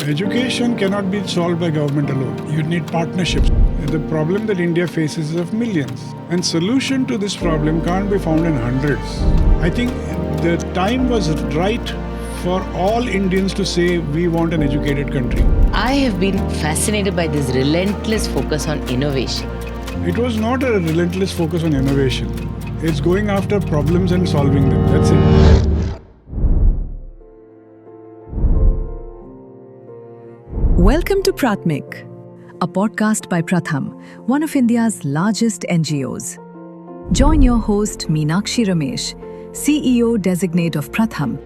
Education cannot be solved by government alone. You need partnerships. The problem that India faces is of millions. And solution to this problem can't be found in hundreds. I think the time was right for all Indians to say we want an educated country. I have been fascinated by this relentless focus on innovation. It was not a relentless focus on innovation. It's going after problems and solving them. That's it. Welcome to Pratmik, a podcast by Pratham, one of India's largest NGOs. Join your host Meenakshi Ramesh, CEO-Designate of Pratham,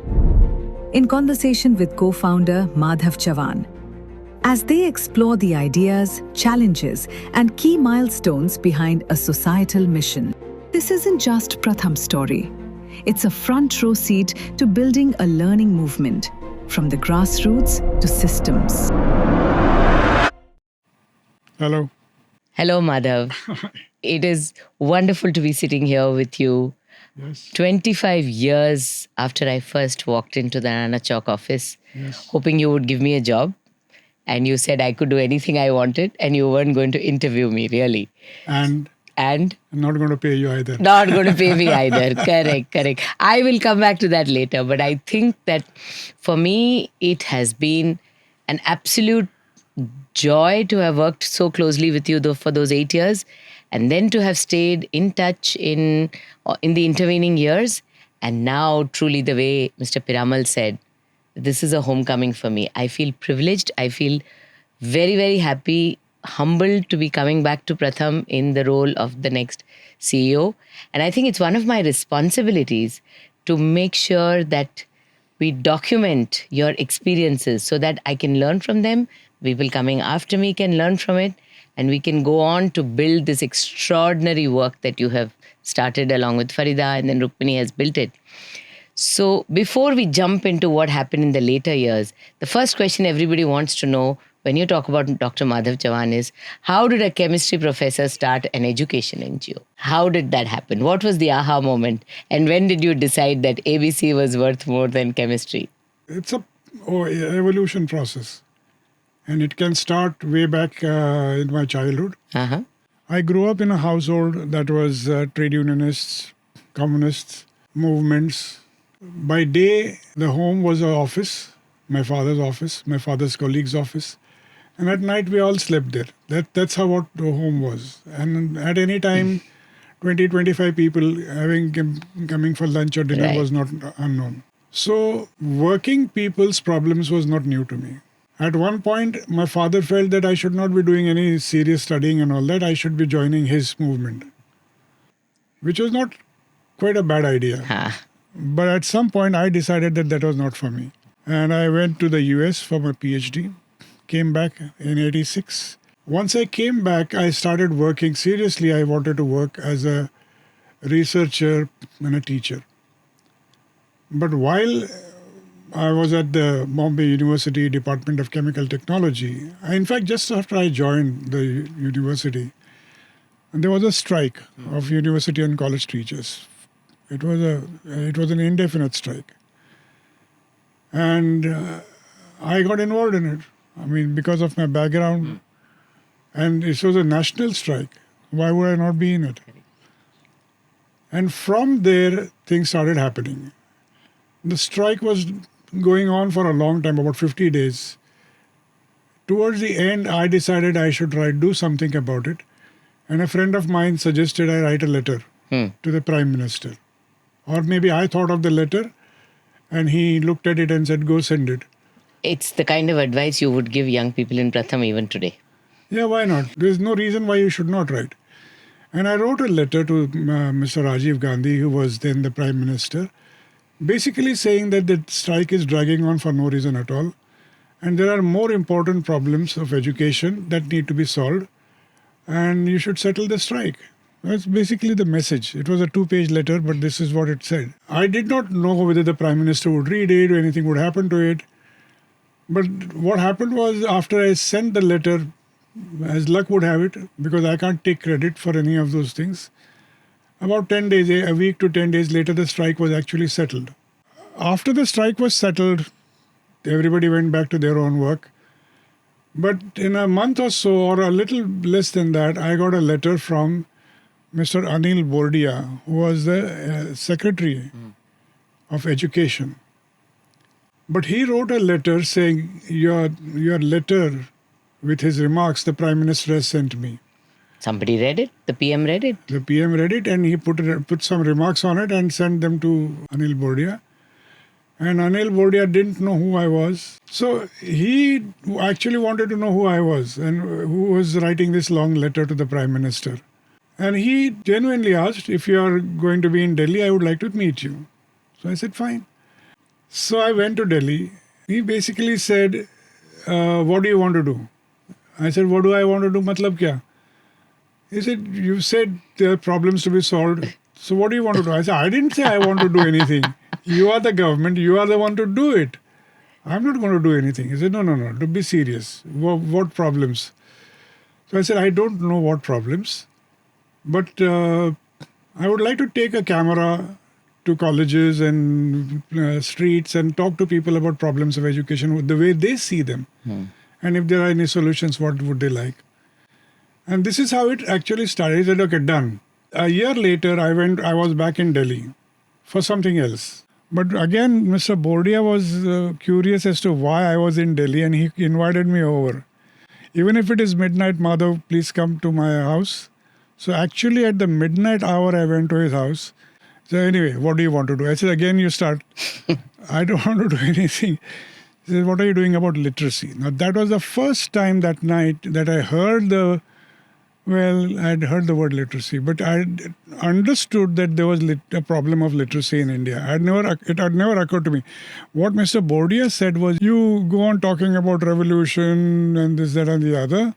in conversation with co-founder Madhav Chavan, as they explore the ideas, challenges, and key milestones behind a societal mission. This isn't just Pratham's story. It's a front row seat to building a learning movement, from the grassroots to systems. Hello. Hello, Madhav. It is wonderful to be sitting here with you. Yes. 25 years after I first walked into the Nana Chowk office, hoping you would give me a job. And you said I could do anything I wanted and you weren't going to interview me, really. And I'm not going to pay you either. Not going to pay me either. Correct. I will come back to that later. But I think that for me, it has been an absolute joy to have worked so closely with you for those 8 years, and then to have stayed in touch in the intervening years. And now, truly, the way Mr. Piramal said, this is a homecoming for me. I feel privileged. I feel very, very happy, humbled to be coming back to Pratham in the role of the next CEO. And I think it's one of my responsibilities to make sure that we document your experiences so that I can learn from them. People coming after me can learn from it, and we can go on to build this extraordinary work that you have started along with Farida, and then Rukmini has built it. So before we jump into what happened in the later years, the first question everybody wants to know when you talk about Dr. Madhav Chavan is, how did a chemistry professor start an education NGO? How did that happen? What was the aha moment? And when did you decide that ABC was worth more than chemistry? It's a evolution process. And it can start way back in my childhood. Uh-huh. I grew up in a household that was trade unionists, communists, movements. By day, the home was an office, my father's colleague's office. And at night, we all slept there. That's how what the home was. And at any time, 20, 25 people coming for lunch or dinner was not unknown. So working people's problems was not new to me. At one point, my father felt that I should not be doing any serious studying and all that. I should be joining his movement, which was not quite a bad idea. But at some point, I decided that was not for me. And I went to the US for my PhD, came back in 86. Once I came back, I started working seriously. I wanted to work as a researcher and a teacher. But while I was at the Bombay University Department of Chemical Technology. In fact, just after I joined the university, there was a strike of university and college teachers. It was an indefinite strike. And I got involved in it. I mean, because of my background. And it was a national strike. Why would I not be in it? And from there, things started happening. The strike was going on for a long time, about 50 days. Towards the end, I decided I should do something about it. And a friend of mine suggested I write a letter to the Prime Minister. Or maybe I thought of the letter and he looked at it and said, go send it. It's the kind of advice you would give young people in Pratham even today. Yeah, why not? There's no reason why you should not write. And I wrote a letter to Mr. Rajiv Gandhi, who was then the Prime Minister, basically saying that the strike is dragging on for no reason at all. And there are more important problems of education that need to be solved. And you should settle the strike. That's basically the message. It was a 2-page letter, but this is what it said. I did not know whether the Prime Minister would read it or anything would happen to it. But what happened was, after I sent the letter, as luck would have it, because I can't take credit for any of those things, about 10 days, a week to 10 days later, the strike was actually settled. After the strike was settled, everybody went back to their own work. But in a month or so, or a little less than that, I got a letter from Mr. Anil Bordia, who was the Secretary of Education. But he wrote a letter saying, your letter with his remarks, the Prime Minister has sent me. Somebody read it? The PM read it? The PM read it and he put some remarks on it and sent them to Anil Bordia. And Anil Bordia didn't know who I was. So he actually wanted to know who I was and who was writing this long letter to the Prime Minister. And he genuinely asked, if you are going to be in Delhi, I would like to meet you. So I said, fine. So I went to Delhi. He basically said, what do you want to do? I said, what do I want to do? Matlab kya? He said, you said there are problems to be solved. So what do you want to do? I said, I didn't say I want to do anything. You are the government. You are the one to do it. I'm not going to do anything. He said, no, to be serious. What problems? So I said, I don't know what problems. But I would like to take a camera to colleges and streets and talk to people about problems of education, the way they see them. And if there are any solutions, what would they like? And this is how it actually started. He said, okay, done. A year later, I was back in Delhi for something else. But again, Mr. Bordia was curious as to why I was in Delhi and he invited me over. Even if it is midnight, Madhav, please come to my house. So actually at the midnight hour, I went to his house. So anyway, what do you want to do? I said, again, you start. I don't want to do anything. He said, what are you doing about literacy? Now that was the first time that night that I heard I'd heard the word literacy, but I understood that there was a problem of literacy in India. It had never occurred to me. What Mr. Bordia said was, you go on talking about revolution and this, that and the other,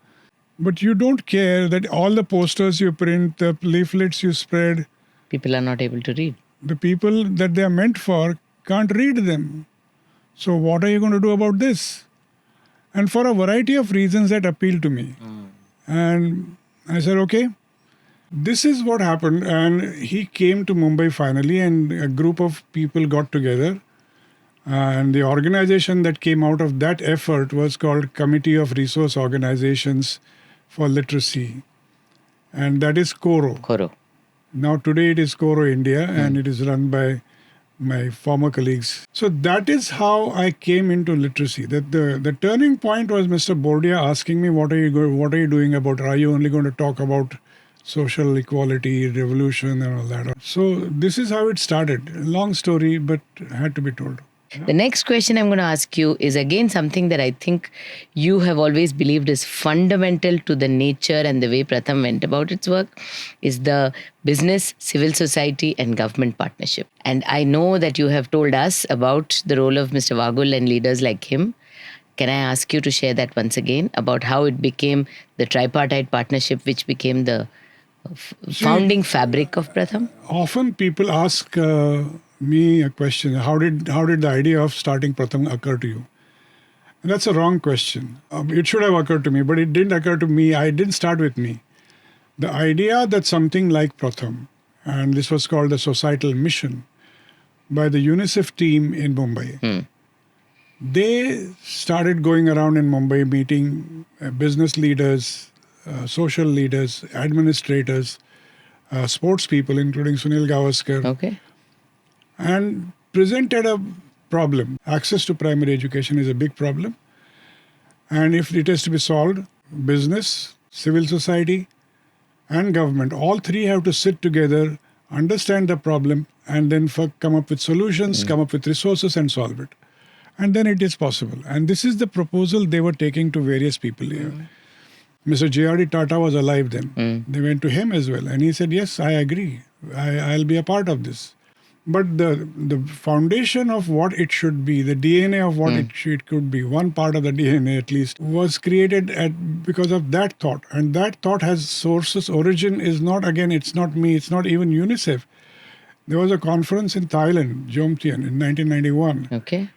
but you don't care that all the posters you print, the leaflets you spread, People are not able to read. the people that they are meant for can't read them. So what are you going to do about this? And for a variety of reasons that appealed to me. And I said, okay, this is what happened. And he came to Mumbai finally and a group of people got together. And the organization that came out of that effort was called Committee of Resource Organizations for Literacy. And that is CORO. Koro. Now today it is CORO India and it is run by my former colleagues. So that is how I came into literacy. That the turning point was Mr. Bordia asking me, what are you doing about? Are you only going to talk about social equality, revolution, and all that? So this is how it started. Long story, but had to be told. The next question I'm going to ask you is again something that I think you have always believed is fundamental to the nature and the way Pratham went about its work is the business, civil society and government partnership. And I know that you have told us about the role of Mr. Vagul and leaders like him. Can I ask you to share that once again about how it became the tripartite partnership which became the founding fabric of Pratham? Often people ask me a question, how did the idea of starting Pratham occur to you? And that's a wrong question. It should have occurred to me, but it didn't occur to me. It didn't start with me. The idea that something like Pratham, and this was called the Societal Mission by the UNICEF team in Mumbai, they started going around in Mumbai meeting business leaders, social leaders, administrators, sports people, including Sunil Gavaskar, Okay. and presented a problem. Access to primary education is a big problem. And if it has to be solved, business, civil society, and government, all three have to sit together, understand the problem, and then come up with solutions, come up with resources, and solve it. And then it is possible. And this is the proposal they were taking to various people here. Mr. J.R.D. Tata was alive then. They went to him as well. And he said, yes, I agree. I'll be a part of this. But the foundation of what it should be, the DNA of what it could be, one part of the DNA at least, was created because of that thought. And that thought has sources. Origin is not, again, it's not me, it's not even UNICEF. There was a conference in Thailand, Jomtien, in 1991, Okay.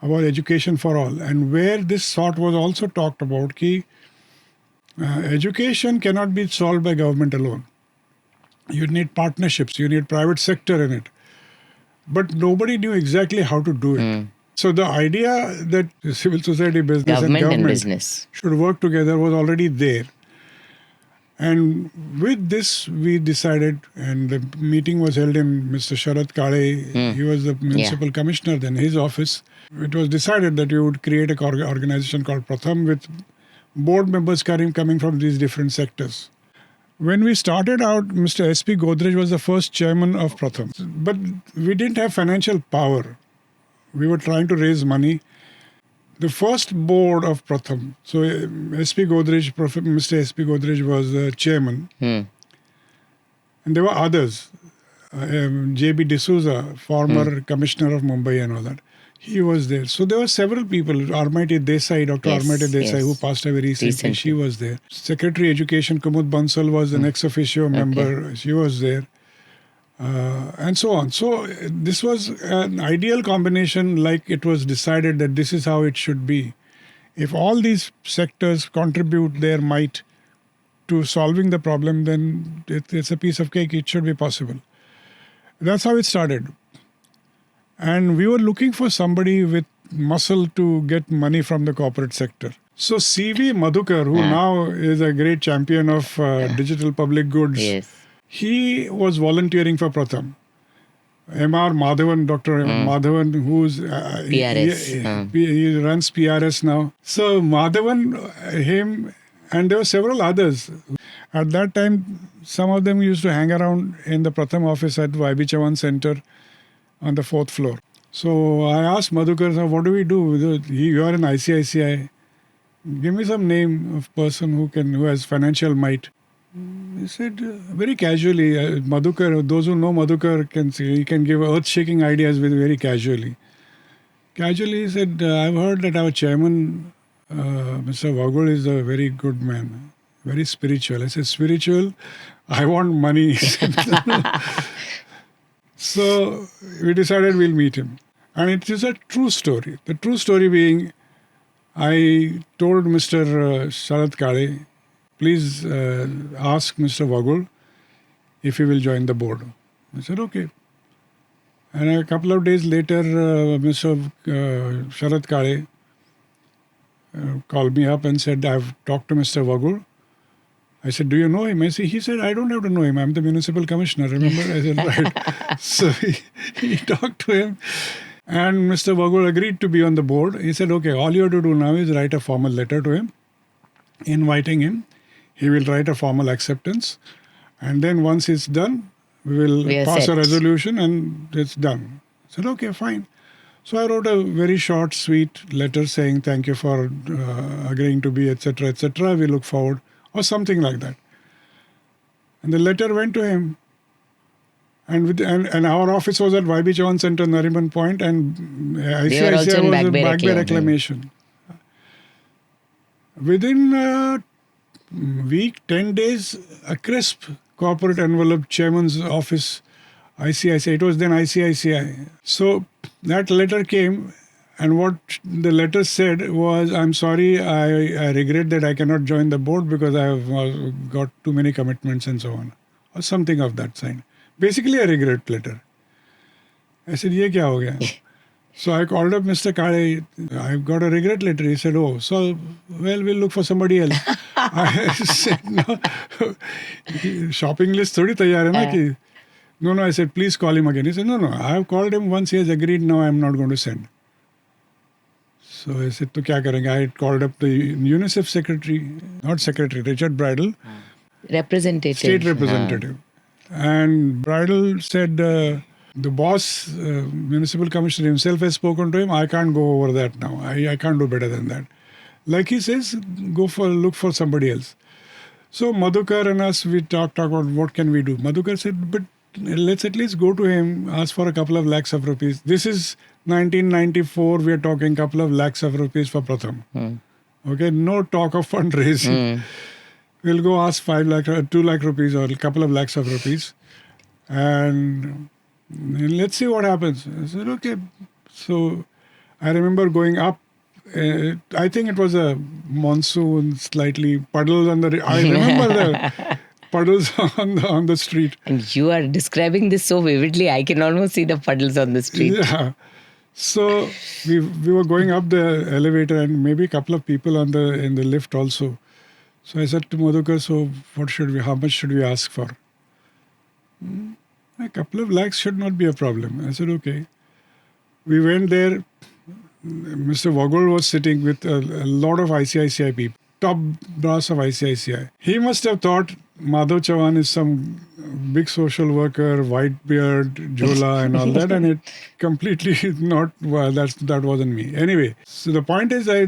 about education for all. And where this thought was also talked about, ki education cannot be solved by government alone. You need partnerships, you need private sector in it. But nobody knew exactly how to do it. So the idea that civil society, business Government and and government business. should work together was already there. And with this, we decided, and the meeting was held in Mr. Sharad Kale. He was the municipal commissioner then, his office. It was decided that we would create a organization called Pratham with board members coming from these different sectors. When we started out, Mr. S.P. Godrej was the first chairman of Pratham. But we didn't have financial power. We were trying to raise money. The first board of Pratham, so S.P. Godrej, Mr. S.P. Godrej was the chairman. And there were others. J.B. D'Souza, former commissioner of Mumbai and all that. He was there. So there were several people. Armaiti Desai, Dr. Yes, Armaiti Desai, yes. who passed away recently, she was there. Secretary Education Kumud Bansal was an ex officio member. She was there. And so on. So this was an ideal combination, like it was decided that this is how it should be. If all these sectors contribute their might to solving the problem, then it's a piece of cake. It should be possible. That's how it started. And we were looking for somebody with muscle to get money from the corporate sector. So C.V. Madhukar, who now is a great champion of digital public goods, Yes. he was volunteering for Pratham. M.R. Madhavan, Dr. Madhavan, who's PRS. he runs PRS now. So Madhavan, him, and there were several others. At that time, some of them used to hang around in the Pratham office at YB Chavan Center on the 4th floor. So I asked Madhukar, "Sir, what do we do? You are an ICICI. Give me some name of person who has financial might." He said very casually, Madhukar, those who know Madhukar can see, he can give earth-shaking ideas very casually. Casually he said, "I've heard that our chairman, Mr. Vagul, is a very good man, very spiritual." I said, "Spiritual? I want money." So we decided we'll meet him. And it is a true story. The true story being, I told Mr. Sharad Kale, "Please ask Mr. Vagul if he will join the board." I said, "Okay." And a couple of days later, Mr. Sharad Kale called me up and said, "I've talked to Mr. Vagul." I said, "Do you know him?" He said, "I don't have to know him. I'm the municipal commissioner, remember?" I said, "Right." So he talked to him. And Mr. Vagul agreed to be on the board. He said, "Okay, all you have to do now is write a formal letter to him, inviting him. He will write a formal acceptance. And then once it's done, we will pass a resolution and it's done." I said, "Okay, fine." So I wrote a very short, sweet letter saying, "Thank you for agreeing to be, etc., etc. We look forward," or something like that. And the letter went to him. And our office was at YB Chavan Center, Nariman Point, and ICICI was in Back Bay Reclamation. Within a week, 10 days, a crisp corporate envelope, chairman's office, ICICI. It was then ICICI. So that letter came, and what the letter said was, "I'm sorry, I regret that I cannot join the board because I have got too many commitments," and so on. Or something of that kind. Basically a regret letter. I said, "Ye kya ho gaya?" So I called up Mr. Kale. "I've got a regret letter." He said, "Oh, so, well, we'll look for somebody else." I said, "No, shopping list thodi taiyar hai na ki." No, I said, "Please call him again." He said, No, I've called him once, he has agreed, now I'm not going to send." So I said, "To kya karenge?" I called up the UNICEF secretary, not secretary, Richard Bridle. Representative. State representative. And Bridle said, "The boss, municipal commissioner himself has spoken to him. I can't go over that now. I can't do better than that." Like he says, look for somebody else. So Madhukar and us, we talked about what can we do. Madhukar said, "But let's at least go to him, ask for a couple of lakhs of rupees." This is 1994, we are talking couple of lakhs of rupees for Pratham. Okay, no talk of fundraising. We'll go ask 5 lakh, 2 lakh rupees or a couple of lakhs of rupees. And let's see what happens. I said, "Okay." So I remember going up. I think it was a monsoon, slightly puddles on the... I remember the puddles on the street. And you are describing this so vividly, I can almost see the puddles on the street. Yeah. So we were going up the elevator and maybe a couple of people in the lift also. So I said to Madhukar, so how much should we ask for? A couple of lakhs should not be a problem. I said, okay. We went there. Mr. Vogel was sitting with a lot of ICICI people, top brass of ICICI. He must have thought Madhav Chavan is some big social worker, white beard, Jola and all that, and it completely not, well, that wasn't me. Anyway, so the point is I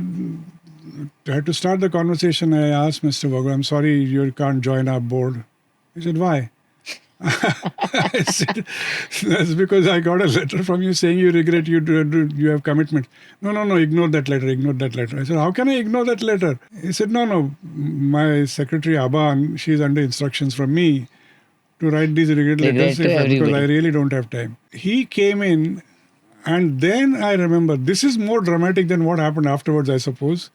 had to start the conversation. I asked Mr. Vogel, I'm sorry you can't join our board. He said, why? I said, that's because I got a letter from you saying you regret you have commitment. No, ignore that letter. I said, how can I ignore that letter? He said, no, my secretary Aban, she's under instructions from me to write these regret letters because I really don't have time. He came in, and then I remember, this is more dramatic than what happened afterwards, I suppose.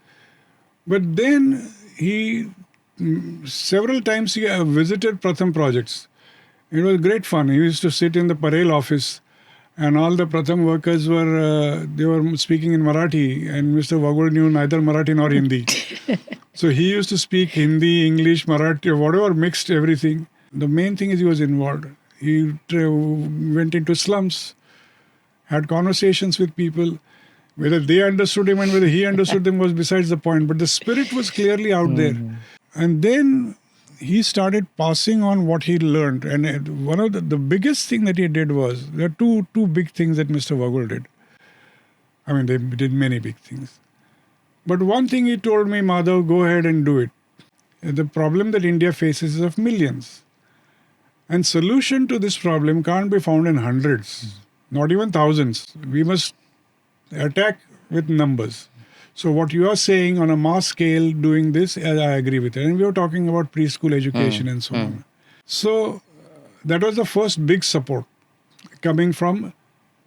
But then several times he visited Pratham projects. It was great fun. He used to sit in the Parel office, and all the Pratham workers were speaking in Marathi, and Mr. Vogel knew neither Marathi nor Hindi. So he used to speak Hindi, English, Marathi, whatever, mixed everything. The main thing is he was involved. He went into slums, had conversations with people. Whether they understood him and whether he understood them was besides the point. But the spirit was clearly out there. And then he started passing on what he learned. And one of the biggest thing that he did was, there are two big things that Mr. Vogel did. I mean, they did many big things. But one thing he told me, Madhav, go ahead and do it. The problem that India faces is of millions. And solution to this problem can't be found in hundreds, not even thousands. We must attack with numbers. So what you are saying on a mass scale, doing this, I agree with it. And we were talking about preschool education and so on. So that was the first big support coming from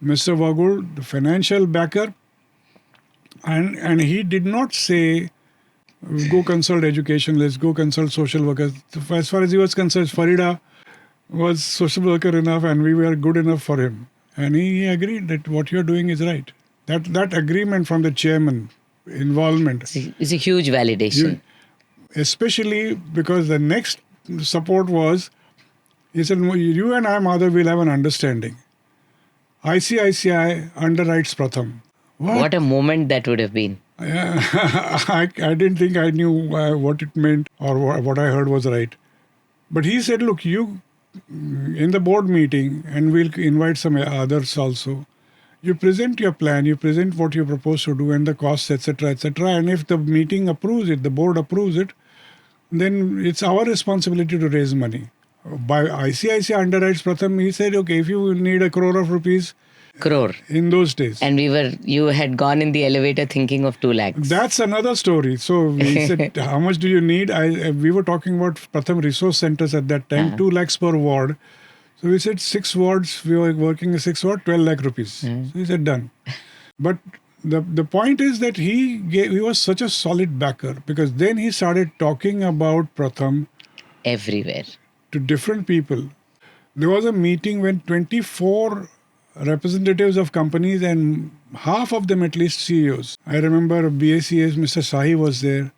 Mr. Vogel, the financial backer. And he did not say, go consult educationalists, go consult social workers. As far as he was concerned, Farida was social worker enough and we were good enough for him. And he agreed that what you're doing is right. That agreement from the chairman, involvement. It's a huge validation. Especially because the next support was, he said, you and I, Madhav, will have an understanding. ICICI underwrites Pratham. What a moment that would have been. I didn't think I knew what it meant or what I heard was right. But he said, look, you in the board meeting, and we'll invite some others also, you present your plan, you present what you propose to do and the costs, etc., etc. And if the meeting approves it, the board approves it, then it's our responsibility to raise money. By ICICI underwrites Pratham, he said, okay, if you need 1 crore of rupees, in those days. And you had gone in the elevator thinking of 2 lakhs. That's another story. So we said, how much do you need? We were talking about Pratham resource centers at that time, 2 lakhs per ward. So we said 6 wards, we were working in 6 wards, 12 lakh rupees. So he said, done. But the point is that he was such a solid backer, because then he started talking about Pratham everywhere to different people. There was a meeting when 24 representatives of companies and half of them at least CEOs. I remember BACS, Mr. Shahi was there.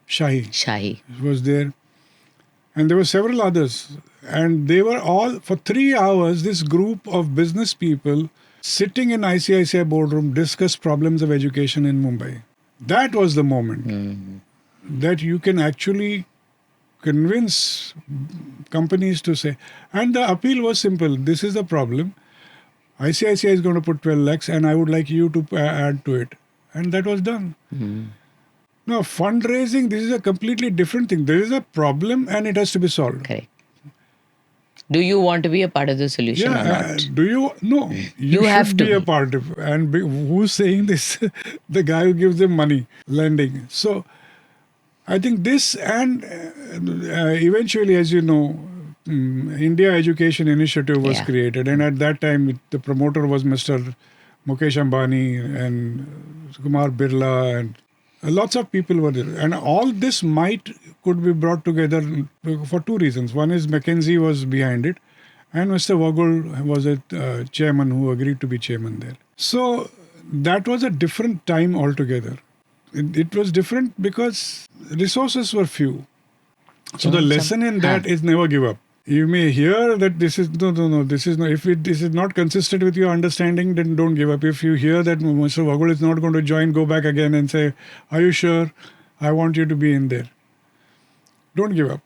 Shahi was there. And there were several others. And they were all, for 3 hours, this group of business people sitting in ICICI boardroom discussed problems of education in Mumbai. That was the moment that you can actually convince companies to say. And the appeal was simple. This is the problem. ICICI is going to put 12 lakhs and I would like you to add to it. And that was done. Now, fundraising, this is a completely different thing. There is a problem and it has to be solved. Correct. Do you want to be a part of the solution or not? Do you? No. You have should to be a part of it. And who's saying this? The guy who gives them money, lending. So, I think this and eventually, as you know, India Education Initiative was created. And at that time, the promoter was Mr. Mukesh Ambani and Kumar Birla and lots of people were there. And all this could be brought together for 2 reasons. One is McKinsey was behind it, and Mr. Vogel was a chairman who agreed to be chairman there. So that was a different time altogether. It was different because resources were few. So the lesson in that is never give up. You may hear that this is no, this is not. If this is not consistent with your understanding, then don't give up. If you hear that Mr. Vagul is not going to join, go back again and say, "Are you sure? I want you to be in there." Don't give up.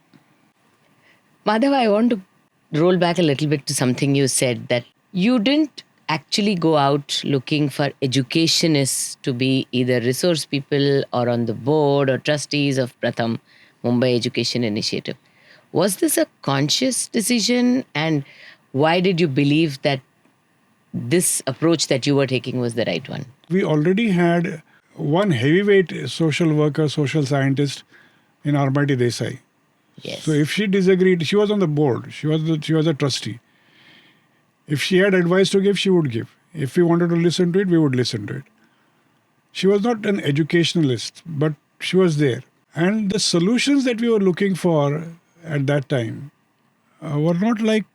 Madhav, I want to roll back a little bit to something you said, that you didn't actually go out looking for educationists to be either resource people or on the board or trustees of Pratham Mumbai Education Initiative. Was this a conscious decision, and why did you believe that this approach that you were taking was the right one? We already had one heavyweight social worker, social scientist in Armati Desai. Yes. So if she disagreed, she was on the board. She was a trustee. If she had advice to give, she would give. If we wanted to listen to it, we would listen to it. She was not an educationalist, but she was there. And the solutions that we were looking for at that time were not like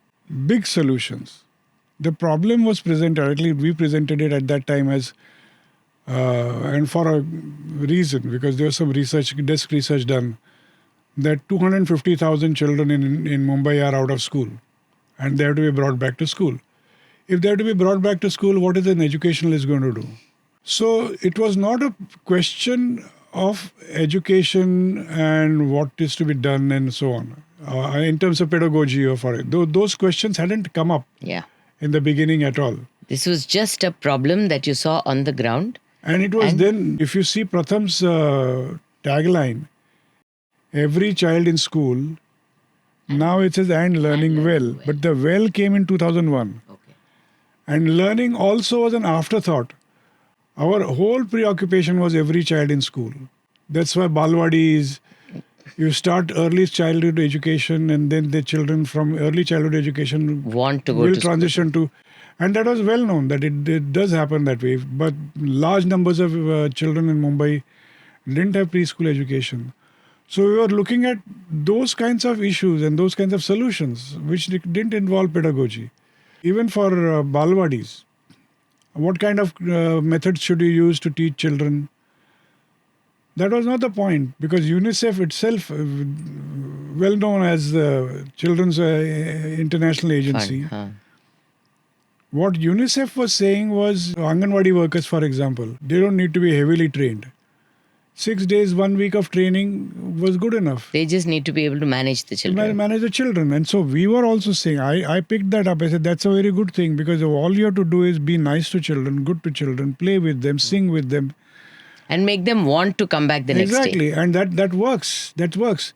big solutions. The problem was presented, at least we presented it at that time as, and for a reason, because there was some desk research done, that 250,000 children in Mumbai are out of school and they have to be brought back to school. If they have to be brought back to school, what is an educationalist going to do? So it was not a question of education and what is to be done and so on. In terms of pedagogy or for it. Those questions hadn't come up in the beginning at all. This was just a problem that you saw on the ground. And it was then, if you see Pratham's tagline, every child in school, now it says and learning well. But the well came in 2001. Okay. And learning also was an afterthought. Our whole preoccupation was every child in school. That's why Balwadis, you start early childhood education and then the children from early childhood education want to go will to transition to, and that was well known that it does happen that way. But large numbers of children in Mumbai didn't have preschool education. So we were looking at those kinds of issues and those kinds of solutions which didn't involve pedagogy. Even for Balwadis, what kind of methods should you use to teach children? That was not the point, because UNICEF itself, well known as the Children's International Agency, what UNICEF was saying was Anganwadi workers, for example, they don't need to be heavily trained. 6 days, 1 week of training was good enough. They just need to be able to manage the children. Manage the children. And so we were also saying, I picked that up. I said, that's a very good thing, because all you have to do is be nice to children, good to children, play with them, sing with them. And make them want to come back the next day. Exactly. And that works. That works.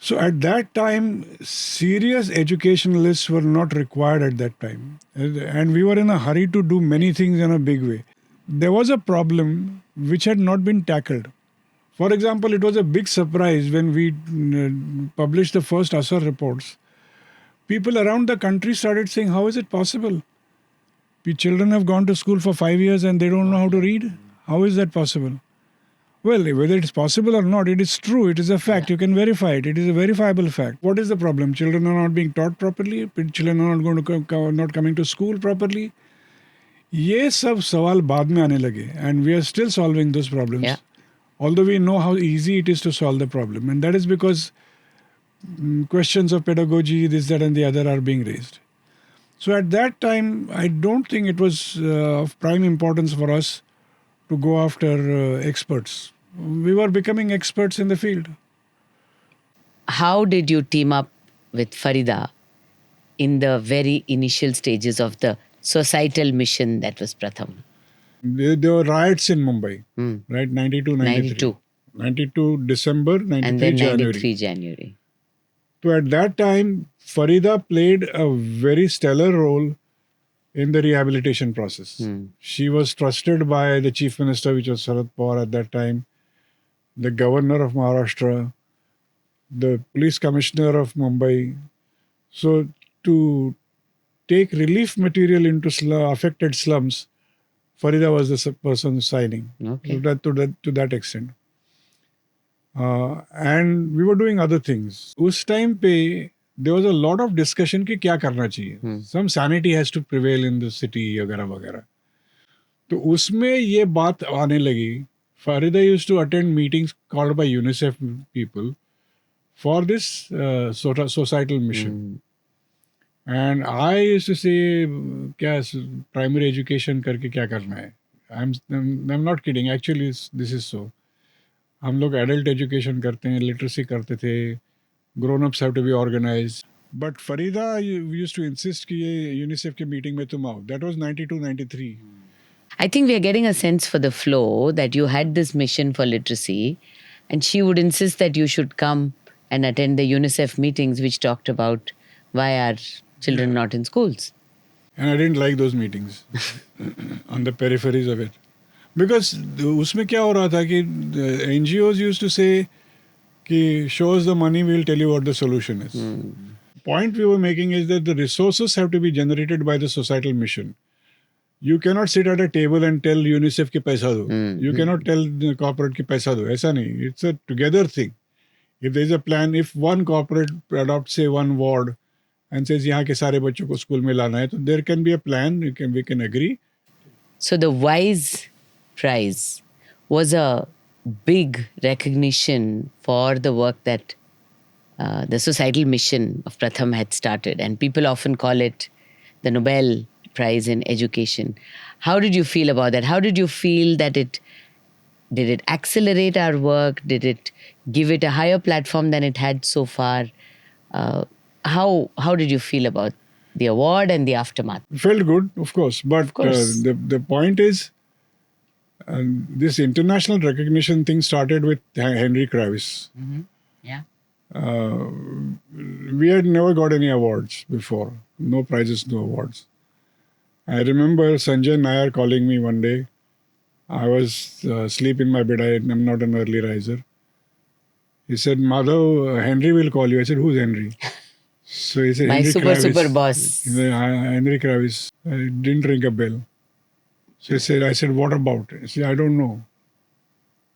So at that time, serious educationalists were not required at that time. And we were in a hurry to do many things in a big way. There was a problem which had not been tackled. For example, it was a big surprise when we published the first Asar reports. People around the country started saying, how is it possible? Children have gone to school for 5 years and they don't know how to read? How is that possible? Well, whether it's possible or not, it is true. It is a fact. You can verify it. It is a verifiable fact. What is the problem? Children are not being taught properly. Children are not going to not coming to school properly. ये सब सवाल बाद में आने लगे, and we are still solving those problems. Although we know how easy it is to solve the problem, and that is because questions of pedagogy, this, that, and the other are being raised. So at that time, I don't think it was of prime importance for us to go after experts. We were becoming experts in the field. How did you team up with Farida in the very initial stages of the societal mission that was Pratham? There were riots in Mumbai, right? 92, 93. 92 December, 93 and then January. 93 January. So at that time, Farida played a very stellar role in the rehabilitation process. She was trusted by the Chief Minister, which was Sharad Pawar at that time, the Governor of Maharashtra, the Police Commissioner of Mumbai. So to take relief material into affected slums, Farida was the person signing to that extent. And we were doing other things. Us time pe, there was a lot of discussion ki kya karna chahiye. Some sanity has to prevail in the city, वगैरह वगैरह. तो उसमें ये बात आने लगी. Farida used to attend meetings called by UNICEF people for this societal mission. And I used to say, क्या primary education करके क्या करना है? I'm not kidding. Actually, this is so. हम लोग adult education करते हैं, literacy करते थे, grown-ups have to be organized. But Farida used to insist कि ये UNICEF के meeting में तुम आओ. That was 92, 93. I think we are getting a sense for the flow that you had this mission for literacy, and she would insist that you should come and attend the UNICEF meetings which talked about why are children not in schools. And I didn't like those meetings on the peripheries of it. Because उसमें क्या हो रहा था कि NGOs used to say कि show us the money, we'll tell you what the solution is. Point we were making is that the resources have to be generated by the societal mission. You cannot sit at a table and tell UNICEF कि पैसा दो. You cannot tell the corporate कि पैसा दो. ऐसा नहीं. It's a together thing. If there is a plan, if one corporate adopts say one ward and says यहाँ के सारे बच्चों को स्कूल में लाना है, तो there can be a plan. We can agree. So the WISE Prize was a big recognition for the work that the societal mission of Pratham had started, and people often call it the Nobel Prize in Education. How did you feel about that? How did you feel that did it accelerate our work? Did it give it a higher platform than it had so far? How did you feel about the award and the aftermath? Felt good, of course. But Of course. The point is, this international recognition thing started with Henry Kravis. Yeah. We had never got any awards before. No prizes, no awards. I remember Sanjay Nair calling me one day. I was asleep in my bed. I'm not an early riser. He said, Madhav, Henry will call you. I said, who's Henry? So he said, My Henry super, Kravis. super boss. He said, Henry Kravis. I didn't ring a bell. So I said, what about? He said, I don't know.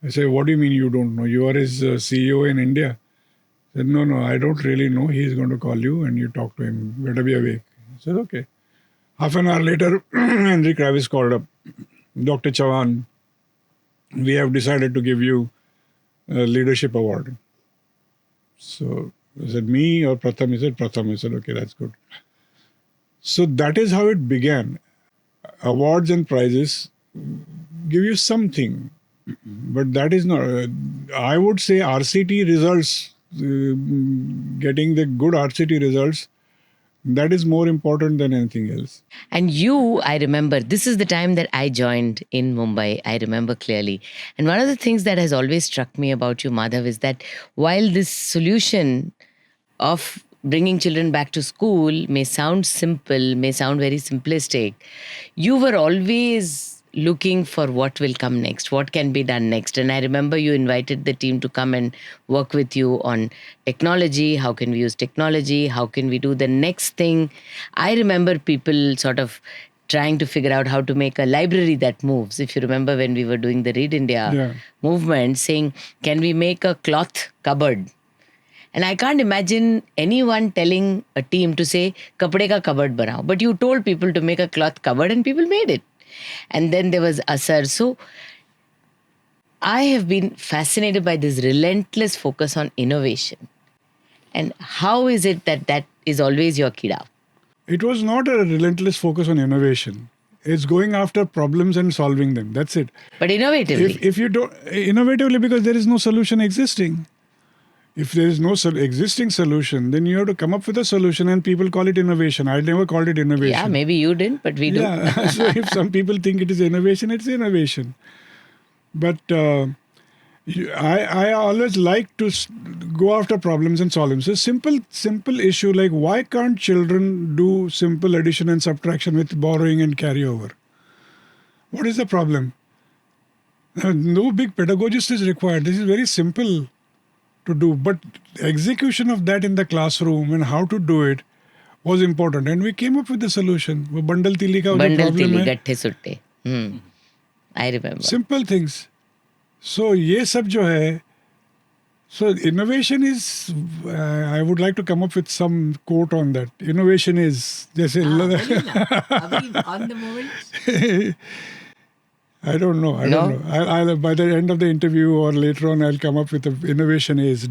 I said, what do you mean you don't know? You are his CEO in India. He said, no, I don't really know. He's going to call you and you talk to him. Better be awake. I said, okay. Half an hour later, Henry Kravis called up. Dr. Chavan, we have decided to give you a leadership award. So I said, me or Pratham? He said, Pratham. I said, okay, that's good. So that is how it began. Awards and prizes give you something, but that is not. I would say RCT results, getting the good RCT results, that is more important than anything else. And you, I remember, this is the time that I joined in Mumbai. I remember clearly. And one of the things that has always struck me about you, Madhav, is that while this solution of bringing children back to school may sound simple, may sound very simplistic, you were always looking for what will come next, what can be done next. And I remember you invited the team to come and work with you on technology. How can we use technology? How can we do the next thing? I remember people sort of trying to figure out how to make a library that moves. If you remember when we were doing the Read India movement, saying, can we make a cloth cupboard? And I can't imagine anyone telling a team to say, kapde ka cupboard banao. But you told people to make a cloth cupboard and people made it. And then there was Asar. So I have been fascinated by this relentless focus on innovation. And how is it that that is always your Keeda? It was not a relentless focus on innovation. It's going after problems and solving them. That's it. But innovatively. If you don't, innovatively, because there is no solution existing. If there is no existing solution, then you have to come up with a solution and people call it innovation. I never called it innovation. Yeah, maybe you didn't, but we do. Yeah, so if some people think it is innovation, it's innovation. But I always like to go after problems and solve them. So simple issue like why can't children do simple addition and subtraction with borrowing and carryover? What is the problem? No big pedagogist is required. This is very simple to do, but execution of that in the classroom and how to do it was important, and we came up with the solution. वो bundle tili का जो Bundle problem tili, है, gatte sutte. I remember. simple things. So ये सब जो है, so innovation is, I would like to come up with some quote on that. Innovation is जैसे On the moment. I don't know. I No? don't know. I'll by the end of the interview or later on, I'll come up with the innovation is ...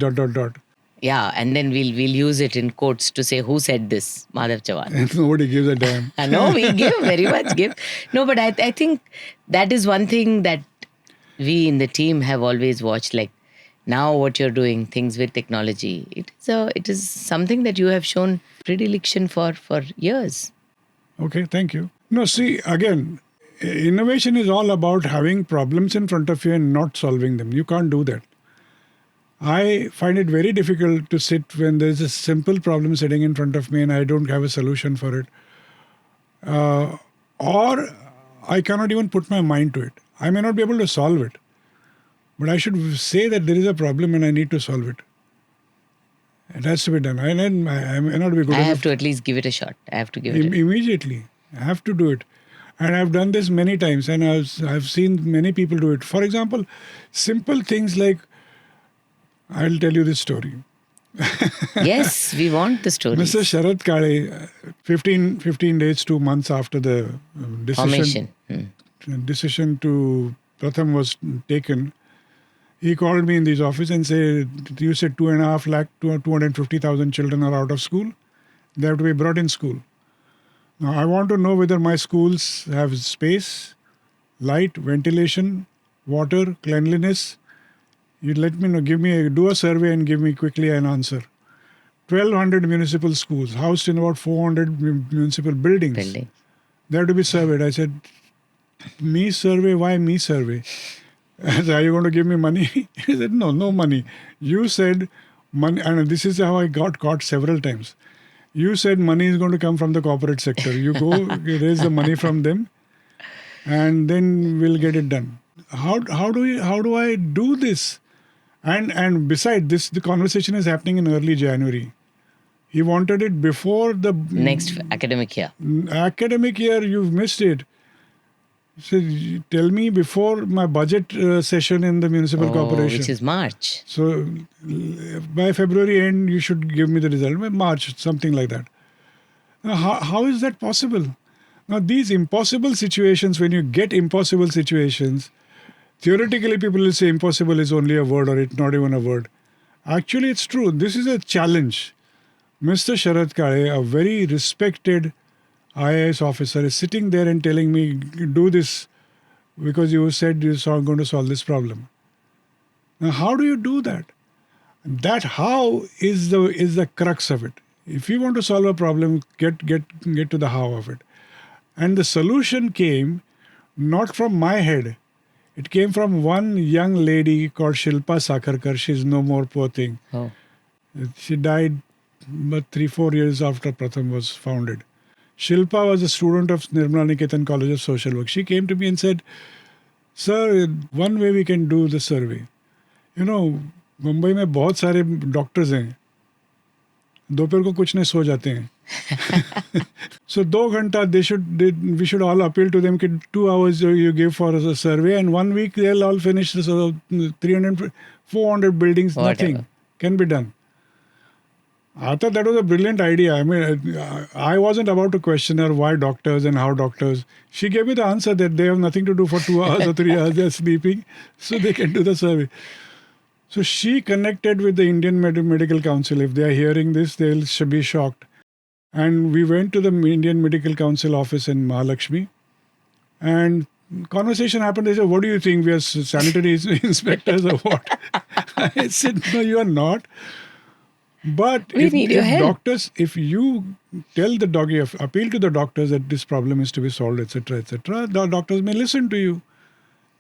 Yeah, and then we'll use it in quotes to say who said this, Madhav Chavan. And nobody gives a damn. I know we give very much give. No, but I think that is one thing that we in the team have always watched. Like now, what you're doing, things with technology, it is something that you have shown predilection for years. Okay, thank you. No, see, again, innovation is all about having problems in front of you and not solving them. You can't do that. I find it very difficult to sit when there's a simple problem sitting in front of me and I don't have a solution for it. Or I cannot even put my mind to it. I may not be able to solve it, but I should say that there is a problem and I need to solve it. It has to be done. I may not be good I enough. have to at least give it a shot. I have to give it. Immediately. I have to do it. And I've done this many times and I've seen many people do it. For example, simple things like, I'll tell you this story. Yes, we want the stories. Mr. Sharad Kale, 15 days, 2 months after the Formation. decision to Pratham was taken, he called me in this office and said, you said 2.5 lakh, 250,000 children are out of school. They have to be brought in school. Now, I want to know whether my schools have space, light, ventilation, water, cleanliness. You let me know, do a survey and give me quickly an answer. 1,200 municipal schools, housed in about 400 municipal buildings. They have to be surveyed. I said, me survey? Why me survey? I said, are you going to give me money? He said, no money. You said money, and this is how I got caught several times. You said money is going to come from the corporate sector. You go raise the money from them, and then we'll get it done. How do I do this? And beside this, the conversation is happening in early January. He wanted it before the next academic year. Academic year, you've missed it. So tell me before my budget session in the municipal corporation. Which is March. So by February end, you should give me the result. By March, something like that. Now, how is that possible? Now, these impossible situations, when you get impossible situations, theoretically people will say impossible is only a word or it's not even a word. Actually, it's true. This is a challenge. Mr. Sharad Kale, a very respected IAS officer, is sitting there and telling me, do this because you said you're going to solve this problem. Now, how do you do that? That how is the crux of it. If you want to solve a problem, get to the how of it. And the solution came not from my head. It came from one young lady called Shilpa Sakarkar. She's no more, poor thing. Oh. She died but 3-4 years after Pratham was founded. Shilpa was a student of Nirmala Niketan College of Social Work. She came to me and said, sir, one way we can do the survey. You know, Mumbai में बहुत सारे doctors हैं. दोपहर को कुछ नहीं सो जाते हैं. So 2 घंटा we should all appeal to them that 2 hours you give for a survey and 1 week they'll all finish 300, 400 buildings, Whatever. nothing can be done. I thought that was a brilliant idea. I mean, I wasn't about to question her why doctors and how doctors. She gave me the answer that they have nothing to do for 2 hours or 3 hours. They're sleeping, so they can do the survey. So she connected with the Indian Medical Council. If they are hearing this, they'll be shocked. And we went to the Indian Medical Council office in Mahalakshmi. And conversation happened. They said, what do you think? We are sanitary inspectors or what? I said, no, you are not. But We need your help. doctors, if you tell the dog, you appeal to the doctors that this problem is to be solved, etc., the doctors may listen to you.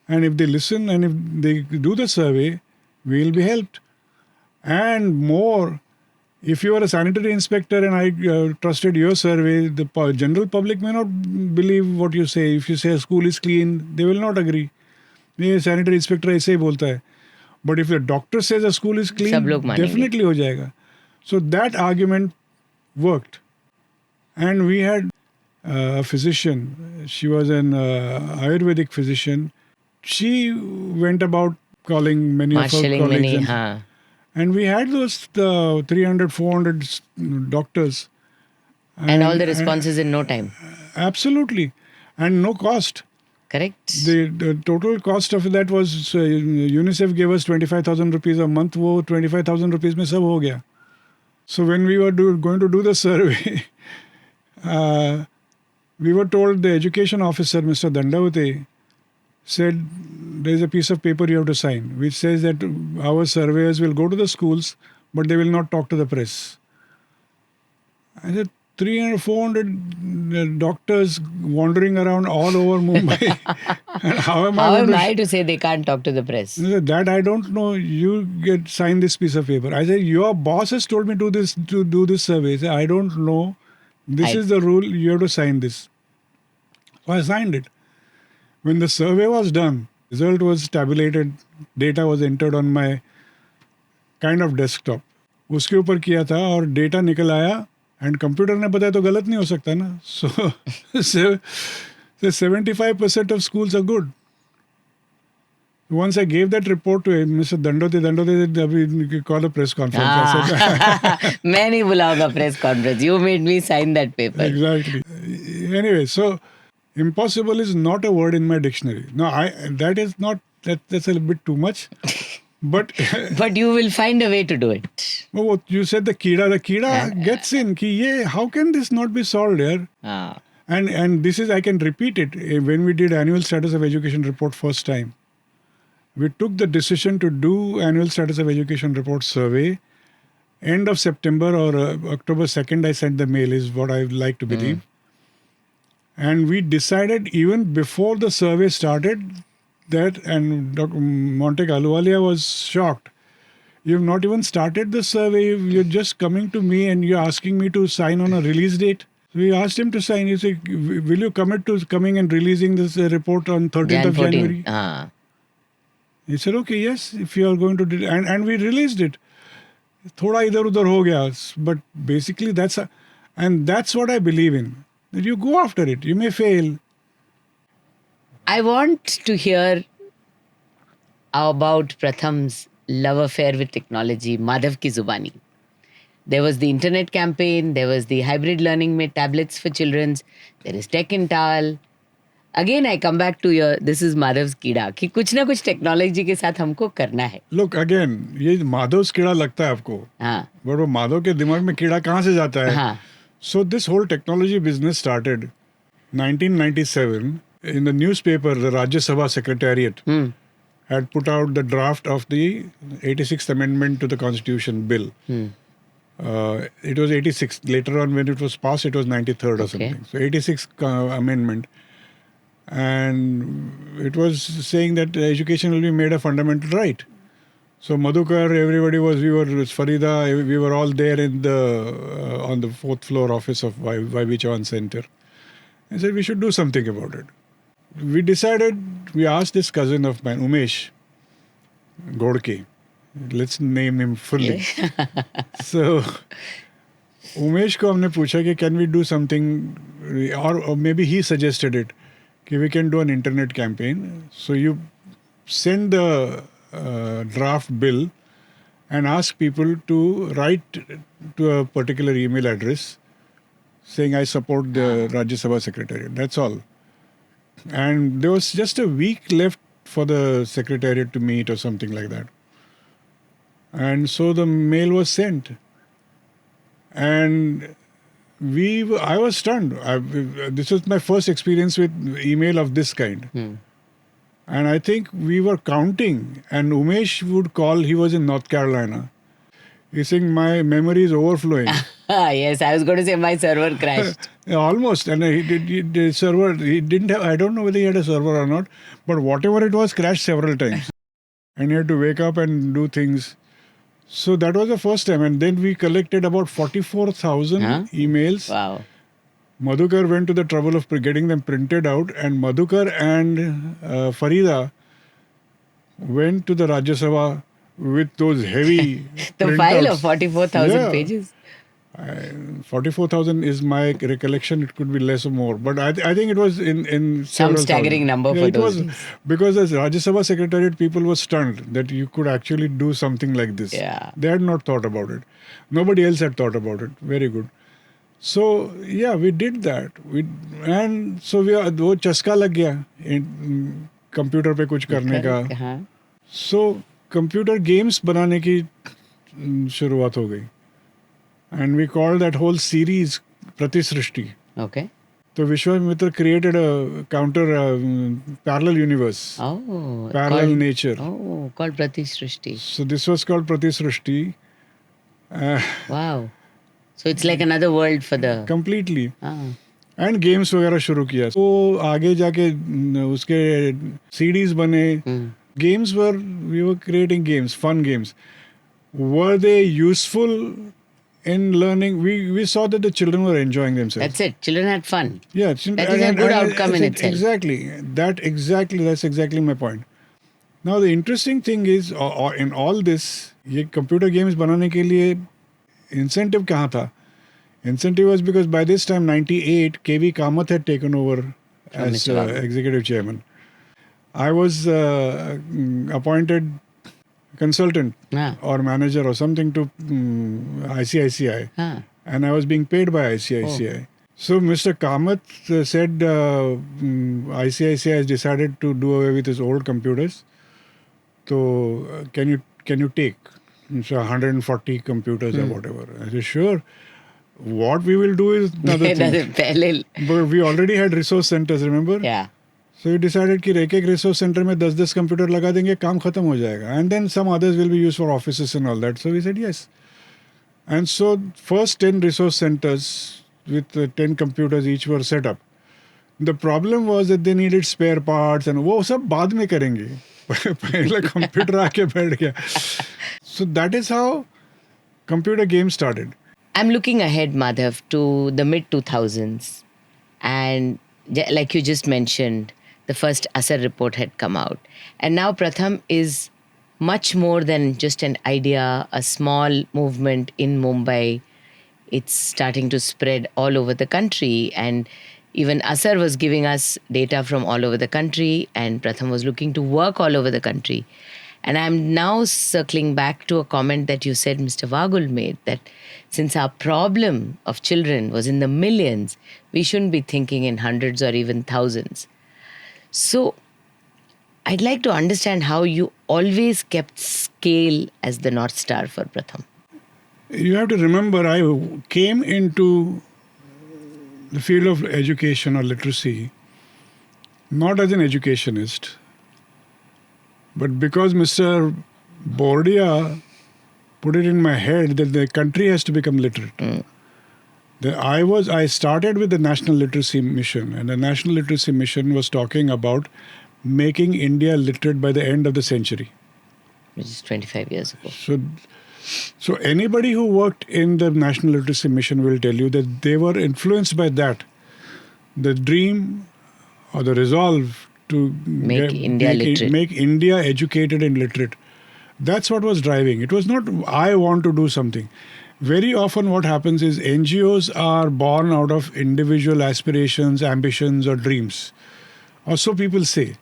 And if they listen and if they do the survey, we will be helped. And more, if you are a sanitary inspector and I trusted your survey, the general public may not believe what you say. If you say a school is clean, they will not agree. ये sanitary inspector ऐसे ही बोलता है. But if the doctor says a school is clean, सब लोग मानेंगे. definitely हो जाएगा. So that argument worked. And we had a physician. She was an Ayurvedic physician. She went about calling many of her Marshalling colleagues. many, And we had those 300, 400 doctors. and all the responses in no time. Absolutely. And no cost. Correct? The total cost of that was UNICEF gave us 25,000 rupees a month. वो 25,000 rupees में सब हो गया. So when we were going to do the survey, we were told the education officer, Mr. Dandavate, said there is a piece of paper you have to sign, which says that our surveyors will go to the schools, but they will not talk to the press. I said, 300, 400 doctors wandering around all over Mumbai. How am I to say they can't talk to the press? That I don't know. You sign this piece of paper. I said, your boss has told me to do this survey. I said, I don't know. This is the rule. You have to sign this. So I signed it. When the survey was done, result was tabulated. Data was entered on my kind of desktop. उसके ऊपर किया था और data निकल आया. And computer ने बताया तो गलत नहीं हो सकता ना. So 75% of schools are good. Once I gave that report to Mr. Dandote said, "Abhi call a press conference." मैं नहीं बुलाऊंगा press conference. You made me sign that paper. Exactly. Anyway, so impossible is not a word in my dictionary. No, that's a bit too much. But you will find a way to do it. Oh, you said the Keeda gets in. How can this not be solved here? And this is, I can repeat it. When we did annual status of education report first time, we took the decision to do annual status of education report survey. End of September or October 2nd, I sent the mail, is what I like to believe. And we decided even before the survey started that, and Dr. Montek Ahluwalia was shocked. You've not even started the survey. You're just coming to me and you're asking me to sign on a release date. So we asked him to sign. He said, will you commit to coming and releasing this report on 13th of January? He said, okay, yes, if you are going to do, and we released it. Thoda idhar udhar ho gaya, but basically that's what I believe in. That you go after it. You may fail. I want to hear about Pratham's love affair with technology, Madhav ki zubani. There was the internet campaign, there was the hybrid learning with tablets for children, there is tech in Tal. Again, I come back to this is Madhav's Keeda, कि कुछ ना कुछ technology के साथ हमको करना है. Look, again, ये Madhav's Keeda लगता है आपको. हाँ. But वो माधव के दिमाग में कीड़ा कहाँ से जाता है? हाँ. So this whole technology business started 1997. In the newspaper, the Rajya Sabha Secretariat had put out the draft of the 86th Amendment to the Constitution Bill. It was 86. Later on, when it was passed, it was 93rd or something. So 86th Amendment. And it was saying that education will be made a fundamental right. So Madhukar, Farida, we were all there in on the 4th floor office of YB Chavan Center. I said, we should do something about it. We decided, we asked this cousin of mine, Umesh Godke. Let's name him fully. So, Umesh ko humne pucha ki can we do something, or maybe he suggested it, कि we can do an internet campaign. So you send the draft bill and ask people to write to a particular email address saying I support the Rajya Sabha Secretariat. That's all. And there was just a week left for the Secretariat to meet or something like that. And so the mail was sent. And I was stunned. This was my first experience with email of this kind. And I think we were counting. And Umesh would call, he was in North Carolina. He's saying, my memory is overflowing. Yes, I was going to say my server crashed. Almost. And he didn't have, I don't know whether he had a server or not, but whatever it was crashed several times. And he had to wake up and do things. So that was the first time. And then we collected about 44,000 emails. Wow. Madhukar went to the trouble of getting them printed out. And Madhukar and Farida went to the Rajya Sabha with those heavy the printouts. File of 44,000 pages. 44,000 is my recollection. It could be less or more. But I think it was in some staggering number for those days. Because as Rajya Sabha Secretariat, people were stunned that you could actually do something like this. Yeah. They had not thought about it. Nobody else had thought about it. Very good. So yeah, we did that. And so वो चस्का लग गया computer पे कुछ करने का. Correct. हाँ. So computer games बनाने की शुरुआत हो गई. And we called that whole series Pratisrishti. Okay. So Vishwamitra created a counter parallel universe, Oh. parallel nature. Oh, called Pratisrishti. So this was called Pratisrishti. Wow. So it's like another world for the... Completely. Ah. And games वगैरह शुरू किया. तो आगे जाके उसके CDs बने. Games we were creating games, fun games. Were they useful in learning? We saw that the children were enjoying themselves. That's it. Children had fun. Yeah, That is a good outcome in itself. Exactly. That's exactly my point. Now the interesting thing is, in all this, ये computer games बनाने के लिए incentive कहाँ था? Incentive was because by this time, 98, KV Kamath had taken over as executive chairman. I was appointed consultant or manager or something to ICICI. And I was being paid by ICICI. So Mr. Kamath said ICICI has decided to do away with his old computers. So can you take 140 computers or whatever? I said, sure. What we will do is another thing. But we already had resource centers, remember? Yeah. So we decided कि एक resource center में 10 computer लगा देंगे, काम खत्म हो जाएगा. And then some others will be used for offices and all that. So we said yes. And so first 10 resource centers with 10 computers each were set up. The problem was that they needed spare parts and वो सब बाद में करेंगे. पहले computer आके बैठ गया. So that is how computer games started. I'm looking ahead, Madhav, to the mid-2000s. And like you just mentioned, the first Asar report had come out. And now Pratham is much more than just an idea, a small movement in Mumbai. It's starting to spread all over the country. And even Asar was giving us data from all over the country. And Pratham was looking to work all over the country. And I'm now circling back to a comment that you said, Mr. Vagul made, that since our problem of children was in the millions, we shouldn't be thinking in hundreds or even thousands. So I'd like to understand how you always kept scale as the North Star for Pratham. You have to remember, I came into the field of education or literacy not as an educationist, but because Mr. Bordia put it in my head that the country has to become literate. I started with the National Literacy Mission, and the National Literacy Mission was talking about making India literate by the end of the century. Which is 25 years ago. So anybody who worked in the National Literacy Mission will tell you that they were influenced by that. The dream or the resolve to make India educated and literate. That's what was driving. It was not, I want to do something. Very often what happens is NGOs are born out of individual aspirations, ambitions, or dreams. Or so people say.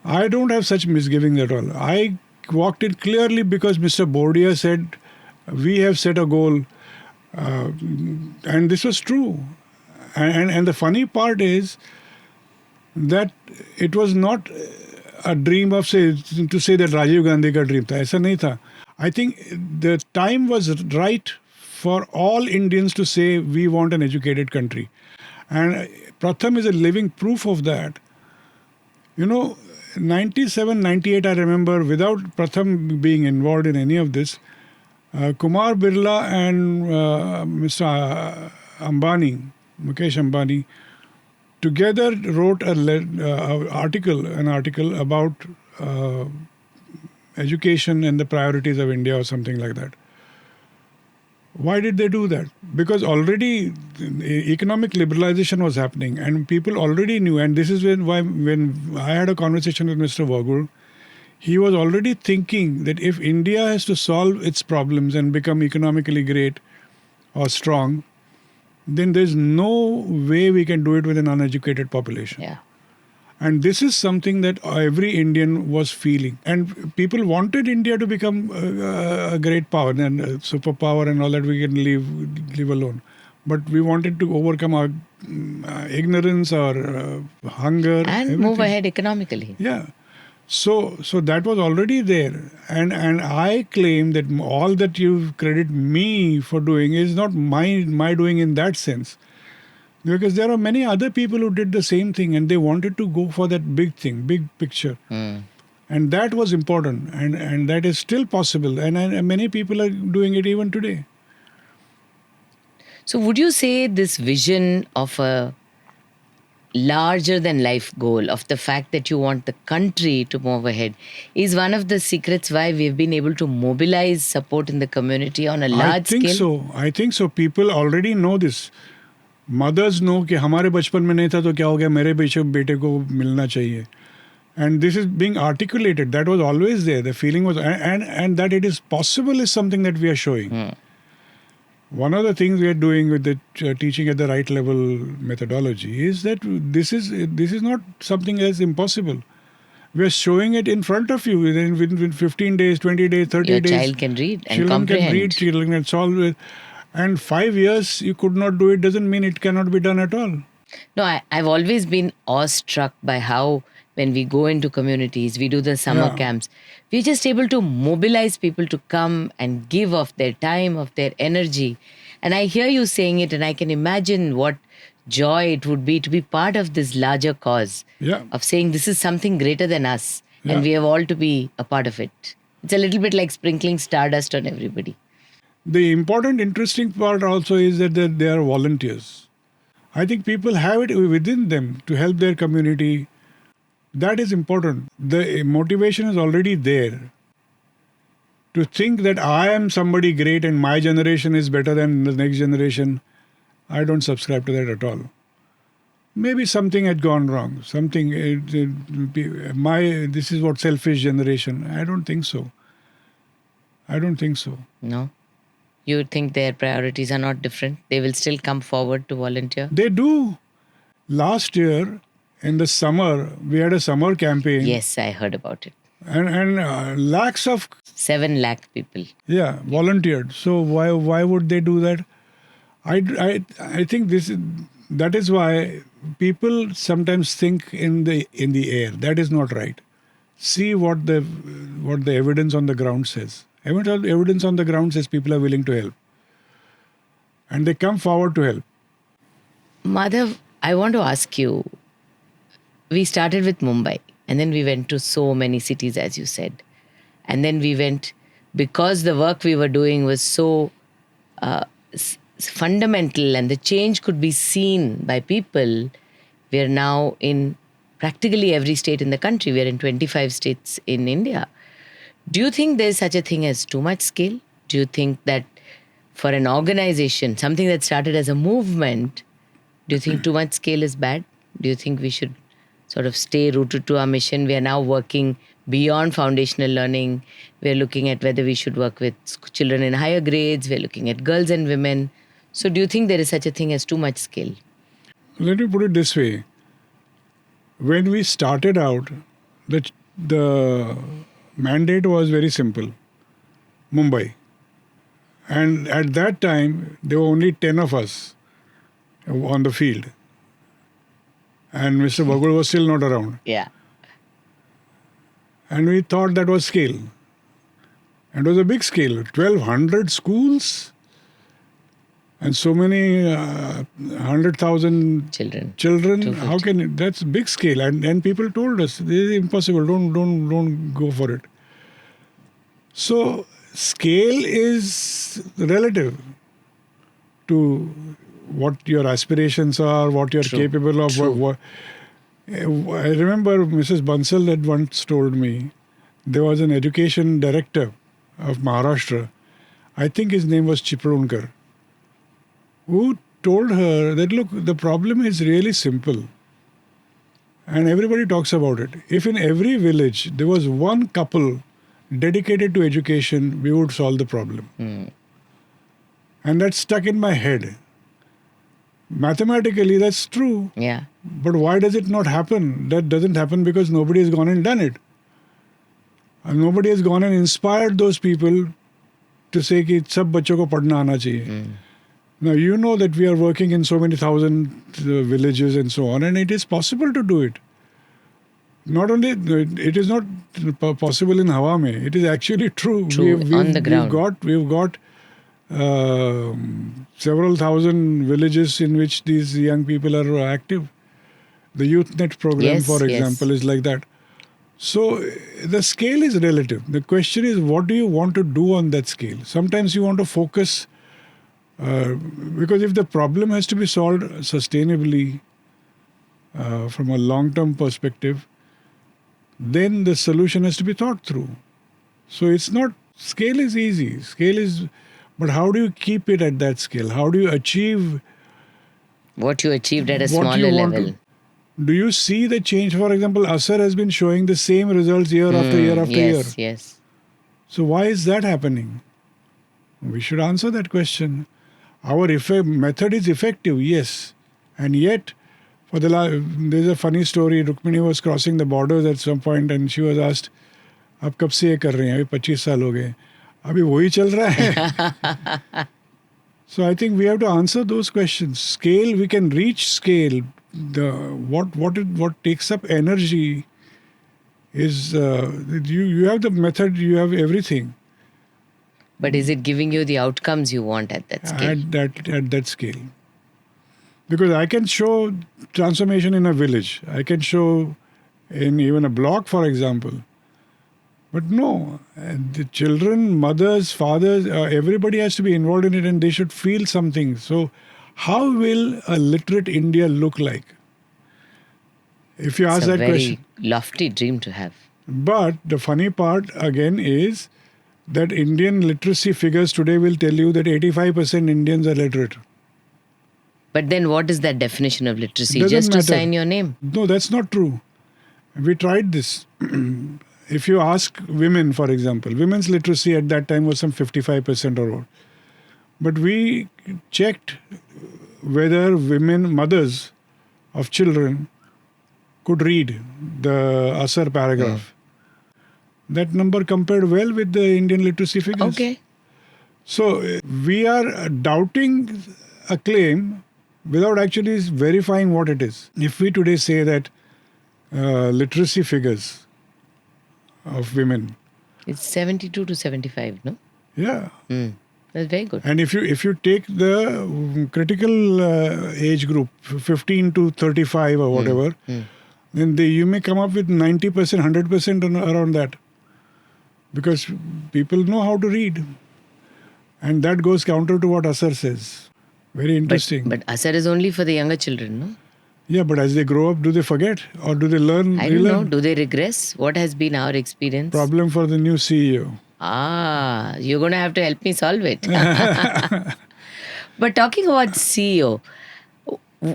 I don't have such misgivings at all. I walked in clearly because Mr. Bordia said, we have set a goal. And this was true. And the funny part is that it was not a dream of to say that Rajiv Gandhi ka dream tha. Aisa nahi tha. I think the time was right for all Indians to say we want an educated country. And Pratham is a living proof of that. You know, 97, 98, I remember, without Pratham being involved in any of this, Kumar Birla and Mr. Ambani, Mukesh Ambani, together wrote an article about education and the priorities of India or something like that. Why did they do that? Because already economic liberalization was happening and people already knew. And this is when I had a conversation with Mr. Vagul, he was already thinking that if India has to solve its problems and become economically great or strong, then there's no way we can do it with an uneducated population. Yeah. And this is something that every Indian was feeling. And people wanted India to become a great power and a superpower and all that we can leave alone. but we wanted to overcome our ignorance, our hunger, And everything. move ahead economically. Yeah. So that was already there, and I claim that all that you credit me for doing is not my doing in that sense, because there are many other people who did the same thing and they wanted to go for that big thing, big picture, and that was important, and that is still possible, and many people are doing it even today. So, would you say this vision of a larger than life goal, of the fact that you want the country to move ahead, is one of the secrets why we've been able to mobilize support in the community on a large scale? I think so. People already know this. Mothers know कि हमारे बचपन में नहीं था तो क्या हो गया, मेरे बेटे को मिलना चाहिए. And this is being articulated. That was always there. The feeling was, and that it is possible is something that we are showing. One of the things we are doing with the teaching at the right level methodology is that this is not something as impossible. We are showing it in front of you within 15 days, 20 days, 30 Your days. child can read and Children comprehend. can read, children can solve it. And 5 years you could not do it doesn't mean it cannot be done at all. No, I've always been awestruck by how when we go into communities, we do the summer Yeah. camps, we're just able to mobilize people to come and give of their time, of their energy. And I hear you saying it, and I can imagine what joy it would be to be part of this larger cause Yeah. of saying this is something greater than us, Yeah. and we have all to be a part of it. It's a little bit like sprinkling stardust on everybody. The important, interesting part also is that they are volunteers. I think people have it within them to help their community. That is important. The motivation is already there. To think that I am somebody great and my generation is better than the next generation, I don't subscribe to that at all. Maybe something had gone wrong. This is what selfish generation. I don't think so. No? You think their priorities are not different? They will still come forward to volunteer? They do. Last year, in the summer, we had a summer campaign. Yes, I heard about it. And lakhs of 7 lakh people. volunteered. So why would they do that? I think that is why people sometimes think in the air. That is not right. See what the evidence on the ground says. Evidence on the ground says people are willing to help, and they come forward to help. Madhav, I want to ask you, we started with Mumbai and then we went to so many cities, as you said. And then we went, because the work we were doing was so fundamental and the change could be seen by people, we are now in practically every state in the country. We are in 25 states in India. Do you think there's such a thing as too much scale? Do you think that for an organization, something that started as a movement, do you think too much scale is bad? Do you think we should sort of stay rooted to our mission? We are now working beyond foundational learning. We're looking at whether we should work with children in higher grades. We're looking at girls and women. So do you think there is such a thing as too much scale? Let me put it this way. When we started out, the mandate was very simple. Mumbai. And at that time, there were only 10 of us on the field. And Mr. Bagul was still not around. Yeah. And we thought that was scale. And it was a big scale. 1,200 schools and so many 100,000 Children. 250. How can that's big scale? And people told us this is impossible. Don't go for it. So scale is relative to what your aspirations are, what you're capable of. I remember Mrs. Bansal had once told me there was an education director of Maharashtra. I think his name was Chipronkar, who told her that, look, the problem is really simple. And everybody talks about it. If in every village there was one couple dedicated to education, we would solve the problem. And that stuck in my head. Mathematically, that's true. Yeah. But why does it not happen? That doesn't happen because nobody has gone and done it. And nobody has gone and inspired those people to say कि सब बच्चों को पढ़ना आना चाहिए. Now, you know that we are working in so many thousand villages and so on, and it is possible to do it. Not only, it is not possible in Hawa mein, it is actually true. True, on the ground. We've got several thousand villages in which these young people are active. The YouthNet program, Yes, for yes. example, is like that. So the scale is relative. The question is, what do you want to do on that scale? Sometimes you want to focus, because if the problem has to be solved sustainably from a long-term perspective, then the solution has to be thought through. So it's not, scale is easy. But how do you keep it at that scale? How do you achieve What you achieved at a what you smaller want level. to? Do you see the change? For example, Asar has been showing the same results year after year after year. Yes, yes. So why is that happening? We should answer that question. Our method is effective, yes. And yet, there's a funny story. Rukmini was crossing the borders at some point and she was asked, आप कब से ये कर रहे हैं? अभी 25 साल हो गए. अभी वही चल रहा है. So I think we have to answer those questions. Scale, we can reach scale. What takes up energy is you have the method, you have everything But is it giving you the outcomes you want at that scale? at that scale. Because I can show transformation in a village. I can show in even a block, for example. But no, the children, mothers, fathers, everybody has to be involved in it and they should feel something. So how will a literate India look like? If you ask It's a that very question. lofty dream to have. But the funny part again is that Indian literacy figures today will tell you that 85% Indians are literate. But then what is that definition of literacy? Doesn't Just to matter. sign your name? No, that's not true. We tried this. If you ask women, for example, women's literacy at that time was some 55% or what. But we checked whether women, mothers of children, could read the Asar paragraph. That number compared well with the Indian literacy figures. Okay. So we are doubting a claim without actually verifying what it is. If we today say that literacy figures of women, It's 72 to 75, no? yeah. That's very good. And if you take the critical age group, 15 to 35 or whatever, then you may come up with 90%, 100% around that. Because people know how to read. And that goes counter to what Asar says. Very interesting. But Asar is only for the younger children, no? Yeah, but as they grow up, do they forget? Or do they learn? I don't know. relearn? Do they regress? What has been our experience? Problem for the new CEO. You're going to have to help me solve it. But talking about CEO,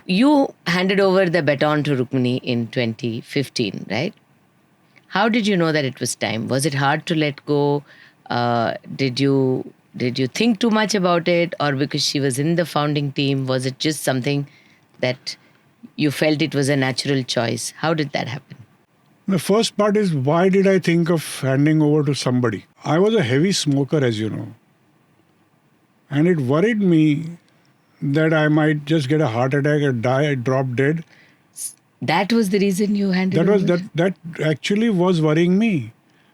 you handed over the baton to Rukmini in 2015, right? How did you know that it was time? Was it hard to let go? Did you think too much about it? Or because she was in the founding team, was it just something that you felt it was a natural choice? How did that happen? The first part is, why did I think of handing over to somebody? I was a heavy smoker, as you know. And it worried me that I might just get a heart attack or die, drop dead. That was the reason you handed That over? was that actually was worrying me.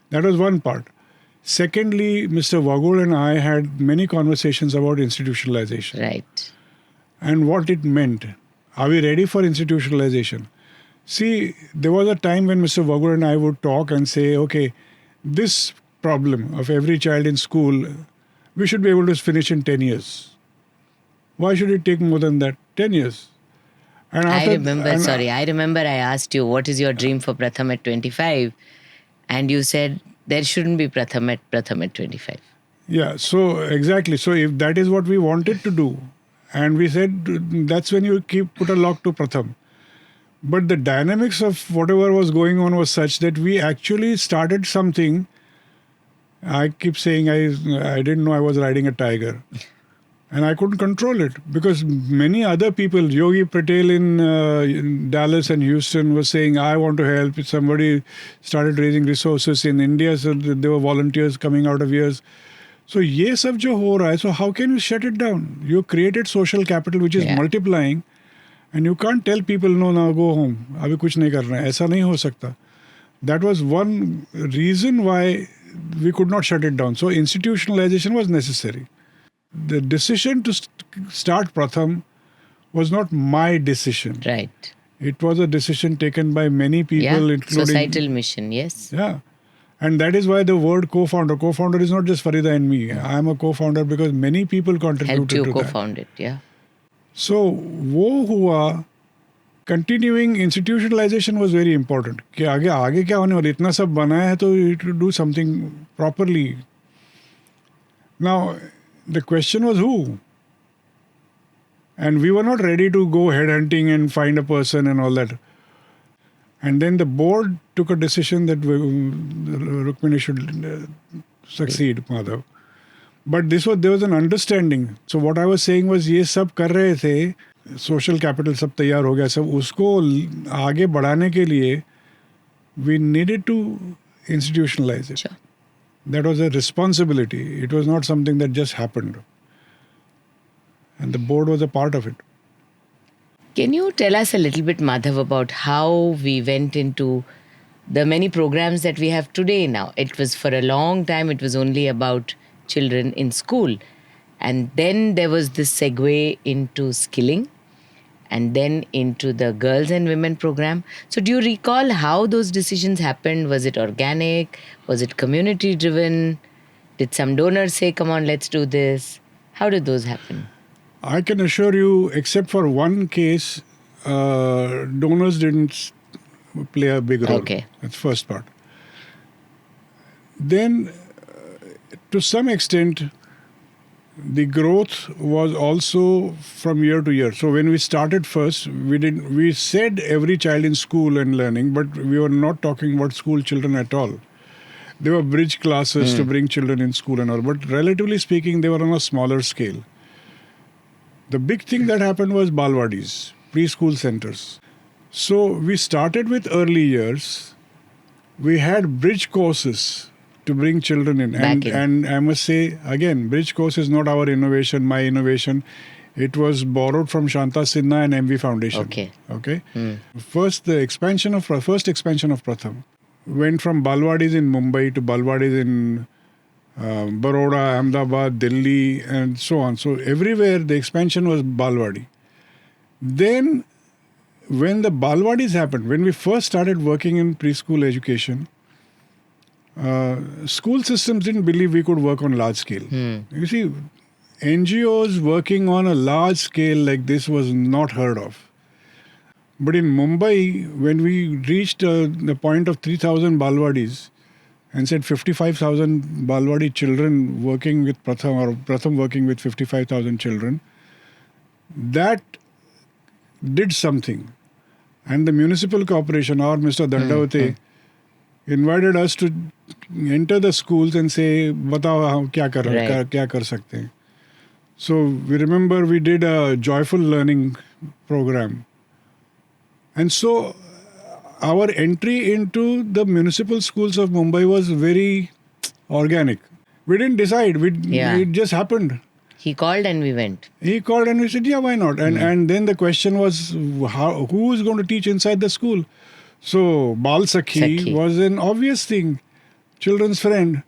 That was one part. Secondly, Mr. Wagul and I had many conversations about institutionalization Right. and what it meant. Are we ready for institutionalization? See, there was a time when Mr. Wagul and I would talk and say, okay, this problem of every child in school, we should be able to finish in 10 years. Why should it take more than that? 10 years. And I remember I asked you, what is your dream for Pratham at 25? And you said, there shouldn't be Pratham at 25. Yeah, so exactly. So if that is what we wanted to do, and we said that's when you put a lock to Pratham. But the dynamics of whatever was going on was such that we actually started something. I keep saying I didn't know I was riding a tiger. And I couldn't control it because many other people, Yogi Patel in Dallas and Houston was saying, I want to help. Somebody started raising resources in India, so there were volunteers coming out of years. So ये सब जो हो रहा है, so how can you shut it down? You created social capital which is Yeah. multiplying, and you can't tell people no, now go home. अभी कुछ नहीं करना है, ऐसा नहीं हो सकता. That was one reason why we could not shut it down. So institutionalization was necessary. The decision to start Pratham was not my decision. Right. It was a decision taken by many people, Yeah. including Societal mission. Yes. Yeah. And that is why the word co-founder is not just Farida and me. I am a co-founder because many people contributed Helped you to that. co-found it. Yeah. So, वो हुआ, continuing institutionalization was very important. कि आगे क्या होने वाला, इतना सब बनाया है तो you to do something properly. Now, the question was who? And we were not ready to go headhunting and find a person and all that. And then the board took a decision that Rukmini should succeed, Madhav. But there was an understanding. So what I was saying was, ये सब कर रहे थे, social capital सब तैयार हो गया, सब उसको आगे बढ़ाने के लिए, we needed to institutionalize it. Sure. That was a responsibility. It was not something that just happened. And the board was a part of it. Can you tell us a little bit, Madhav, about how we went into the many programs that we have today now? It was for a long time, it was only about children in school. And then there was this segue into skilling and then into the girls and women program. So do you recall how those decisions happened? Was it organic? Was it community driven? Did some donors say, come on, let's do this? How did those happen? I can assure you, except for one case, donors didn't play a big role. Okay. That's the first part. Then, to some extent, the growth was also from year to year. So when we started first, we said every child in school and learning, but we were not talking about school children at all. There were bridge classes to bring children in school and all, but relatively speaking, they were on a smaller scale. The big thing that happened was balwadis, preschool centers. So we started with early years. We had bridge courses to bring children in. And I must say, again, bridge course is not our innovation, my innovation. It was borrowed from Shanta Sinha and MV Foundation. Okay. First expansion of Pratham went from balwadis in Mumbai to balwadis in Baroda, Ahmedabad, Delhi, and so on. So everywhere the expansion was balwadi. Then when the balwadis happened, when we first started working in preschool education, school systems didn't believe we could work on large scale. You see, NGOs working on a large scale like this was not heard of. But in Mumbai, when we reached the point of 3,000 balwadis, and said 55,000 Balwadi children working with Pratham, or Pratham working with 55,000 children, that did something. And the municipal corporation, or Mr. Dandavate, invited us to enter the schools and say, "Batao, hum kya kar sakte hain?" So we remember we did a joyful learning program. And so our entry into the municipal schools of Mumbai was very organic. We didn't decide. It just happened. He called and we went. He called and we said, yeah, why not? And then the question was, who is going to teach inside the school? So Bal Sakhi was an obvious thing. Children's friend.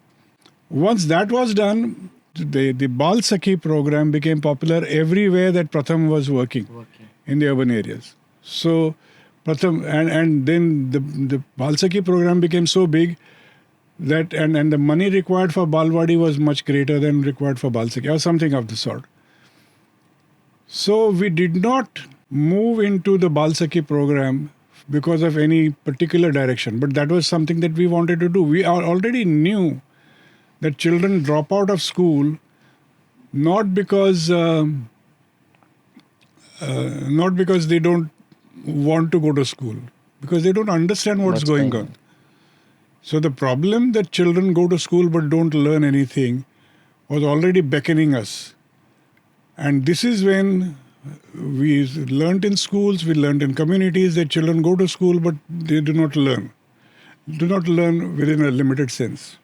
Once that was done, the Bal Sakhi program became popular everywhere that Pratham was working in the urban areas. So Pratham, and then the Bal Sakhi program became so big that and the money required for Balwadi was much greater than required for Bal Sakhi, or something of the sort. So we did not move into the Bal Sakhi program because of any particular direction, but that was something that we wanted to do. We already knew that children drop out of school not because they don't want to go to school, because they don't understand what's going on. So the problem that children go to school but don't learn anything was already beckoning us. And this is when we learned in schools, we learned in communities that children go to school but they do not learn within a limited sense.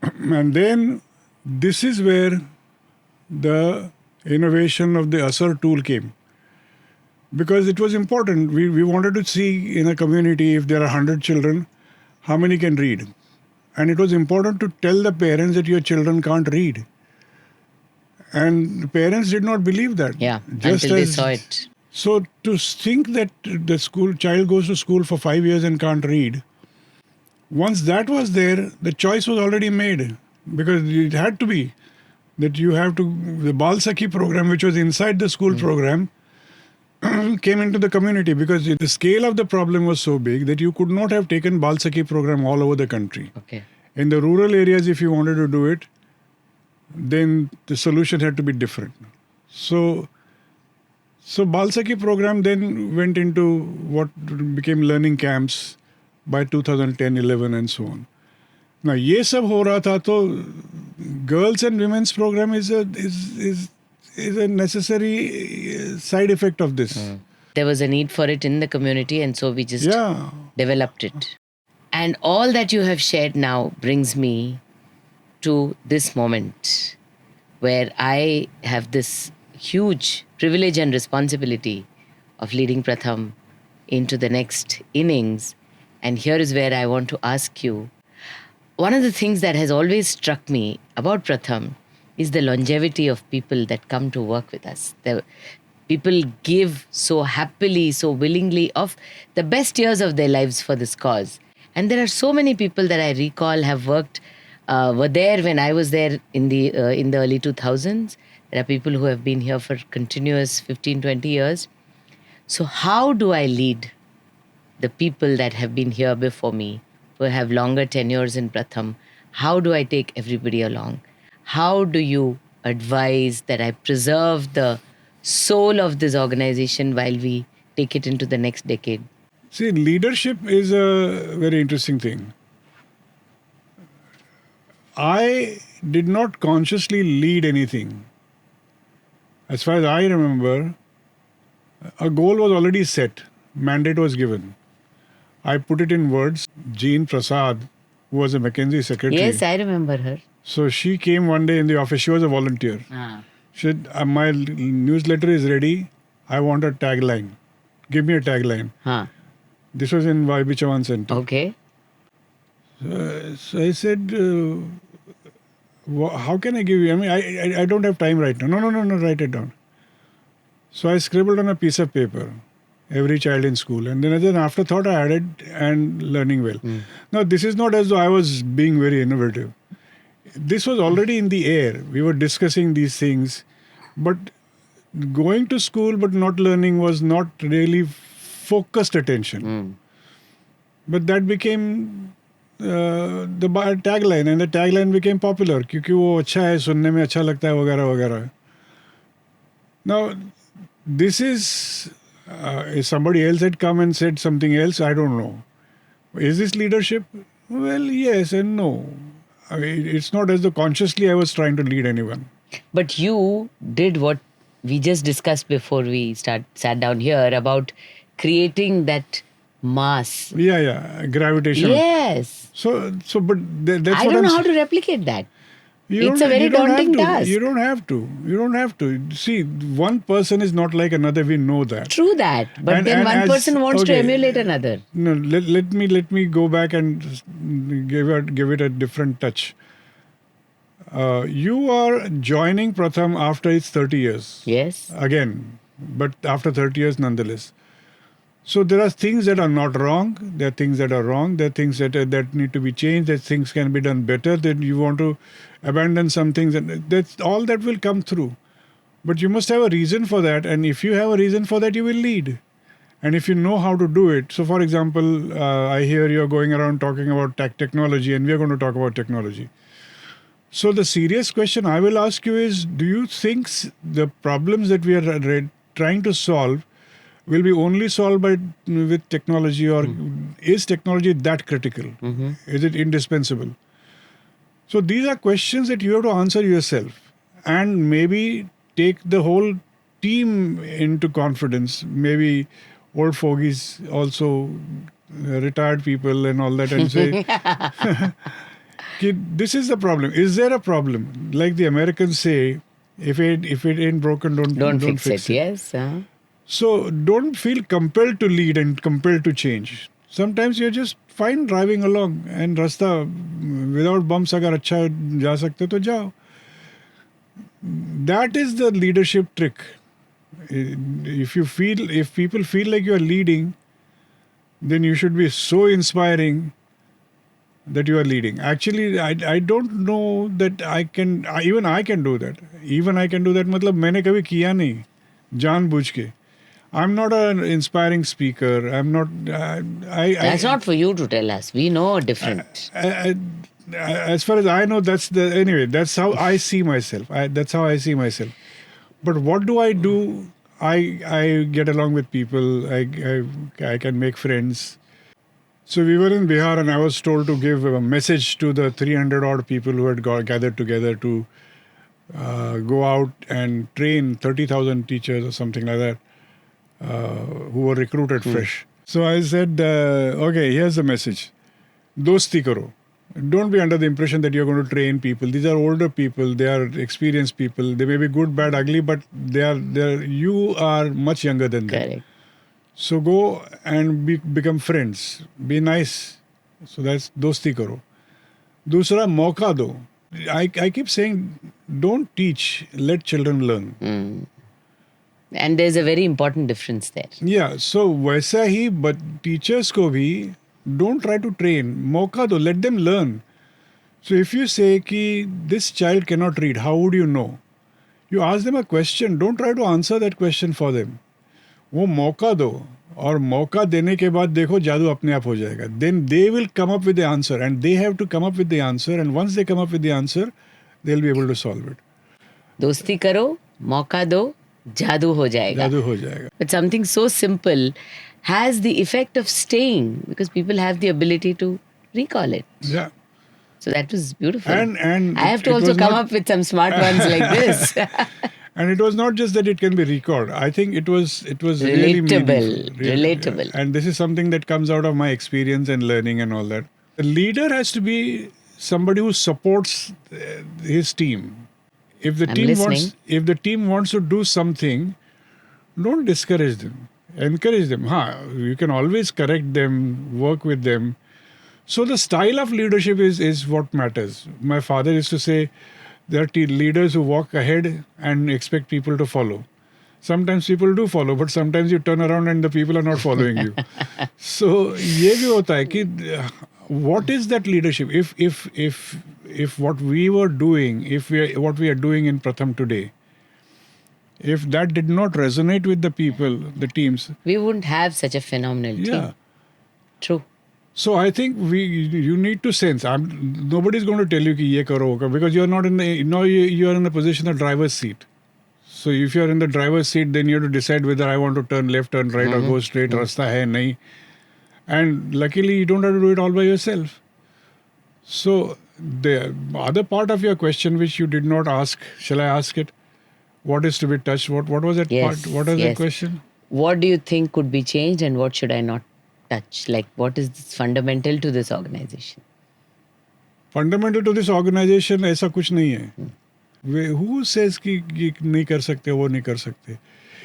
And then this is where the innovation of the Asar tool came. Because it was important. We wanted to see in a community, if there are 100 children, how many can read. And it was important to tell the parents that your children can't read. And the parents did not believe that. Yeah, until they saw it. So to think that the child goes to school for 5 years and can't read, once that was there, the choice was already made. Because it had to be that you have to, the Bal Sakhi program, which was inside the school program, came into the community, because the scale of the problem was so big that you could not have taken Bal Sakhi program all over the country. Okay. In the rural areas, if you wanted to do it, then the solution had to be different. So Bal Sakhi program then went into what became learning camps by 2010-11 and so on. Now, ये सब हो रहा था, तो girls and women's program is a necessary side effect of this. There was a need for it in the community, and so we just Yeah. developed it. And all that you have shared now brings me to this moment where I have this huge privilege and responsibility of leading Pratham into the next innings. And here is where I want to ask you. One of the things that has always struck me about Pratham is the longevity of people that come to work with us. The people give so happily, so willingly of the best years of their lives for this cause. And there are so many people that I recall have worked, were there when I was there in the early 2000s. There are people who have been here for continuous 15, 20 years. So how do I lead the people that have been here before me, who have longer tenures in Pratham? How do I take everybody along? How do you advise that I preserve the soul of this organization while we take it into the next decade? See, leadership is a very interesting thing. I did not consciously lead anything. As far as I remember, a goal was already set, mandate was given. I put it in words. Jean Prasad, who was a McKinsey secretary. Yes, I remember her. So she came one day in the office. She was a volunteer. She said, my newsletter is ready. I want a tagline. Give me a tagline. This was in Madhav Chavan Center. Okay. So I said, how can I give you? I mean, I don't have time right now. No, write it down. So I scribbled on a piece of paper, every child in school. And then as an afterthought, I added, and learning well. Now, this is not as though I was being very innovative. This was already in the air. We were discussing these things. But going to school but not learning was not really focused attention. But that became the tagline, and the tagline became popular क्योंकि वो अच्छा है, सुनने में अच्छा लगता है, वगैरह वगैरह. Now, this is if somebody else had come and said something else, I don't know. Is this leadership? Well, yes and no. I mean, it's not as though consciously I was trying to lead anyone. But you did what we just discussed before we sat down here about creating that mass. Yeah, gravitation. Yes. So, but that's I what don't I'm know how saying. to replicate that. You It's a don't- very you don't have daunting to. task. You don't have to. See, one person is not like another. We know that. True that. But And- then and one as- person wants to okay. emulate another. No, let me go back and give it a different touch. You are joining Pratham after it's 30 years. Yes. Again, but after 30 years nonetheless. So there are things that are not wrong. There are things that are wrong. There are things that need to be changed. That things can be done better. That you want to abandon some things, and that's all that will come through. But you must have a reason for that, and if you have a reason for that, you will lead. And if you know how to do it. So, for example, I hear you're going around talking about technology, and we are going to talk about technology. So the serious question I will ask you is, do you think the problems that we are trying to solve will be only solved with technology, or is technology that critical? Is it indispensable? So these are questions that you have to answer yourself, and maybe take the whole team into confidence. Maybe old fogies also, retired people and all that, and say, This is the problem. Is there a problem? Like the Americans say, if it ain't broken, don't fix fix it. it. Yes. So don't feel compelled to lead and compelled to change. Sometimes you're just fine driving along and rasta without bumps agar acha ja sakte to jao. That is the leadership trick. If people feel like you're leading, then you should be so inspiring that you are leading. Actually, I don't know that even I can do that. Even I can do that. मतलब मैंने कभी किया नहीं, जानबूझ के. I'm not an inspiring speaker. I'm not. That's not for you to tell us. We know different. As far as I know, that's how I see myself. That's how I see myself. But what do? I get along with people. I can make friends. So we were in Bihar, and I was told to give a message to the 300 odd people who had gathered together to go out and train 30,000 teachers or something like that, who were recruited fresh. So I said, okay, here's the message. Dosti karo. Don't be under the impression that you're going to train people. These are older people. They are experienced people. They may be good, bad, ugly, but you are much younger than them. Correct. So go and become friends. Be nice. So that's dosti karo. Dusra, mauka do. I keep saying, don't teach, let children learn. And there's a very important difference there. Yeah, so वैसा ही, but teachers को भी don't try to train. मौका दो, let them learn. So if you say कि this child cannot read, how would you know? You ask them a question. Don't try to answer that question for them. वो मौका दो, और मौका देने के बाद देखो जादू अपने आप हो जाएगा. Then they will come up with the answer, and they have to come up with the answer, and once they come up with the answer, they'll be able to solve it. दोस्ती करो, मौका दो, जादू हो जाएगा. जादू हो जाएगा. But something so simple has the effect of staying because people have the ability to recall it. Yeah. So that was beautiful. And I have to also come up with some smart ones like this. And it was not just that it can be recalled. I think it was really meaningful. Relatable. And this is something that comes out of my experience and learning and all that. The leader has to be somebody who supports his team. If the team wants to do something, don't discourage them. Encourage them. You can always correct them, work with them. So the style of leadership is what matters. My father used to say, there are leaders who walk ahead and expect people to follow. Sometimes people do follow, but sometimes you turn around and the people are not following you. So ये भी होता है कि what is that leadership? If what we were doing, what we are doing in Pratham today, if that did not resonate with the people, the teams, we wouldn't have such a phenomenal team. True. So I think you need to sense. Nobody's going to tell you कि ये करो, because you're not you are in the position of driver's seat. So if you're in the driver's seat, then you have to decide whether I want to turn left, turn right, or go straight. रास्ता है नहीं. And luckily, you don't have to do it all by yourself. So the other part of your question, which you did not ask, shall I ask it? What is to be touched? What was that part? What was that question? What do you think could be changed and what should I not touch? Like, what is fundamental to this organization? Fundamental to this organization, ऐसा कुछ नहीं है. Who says कि नहीं कर सकते, वो नहीं कर सकते?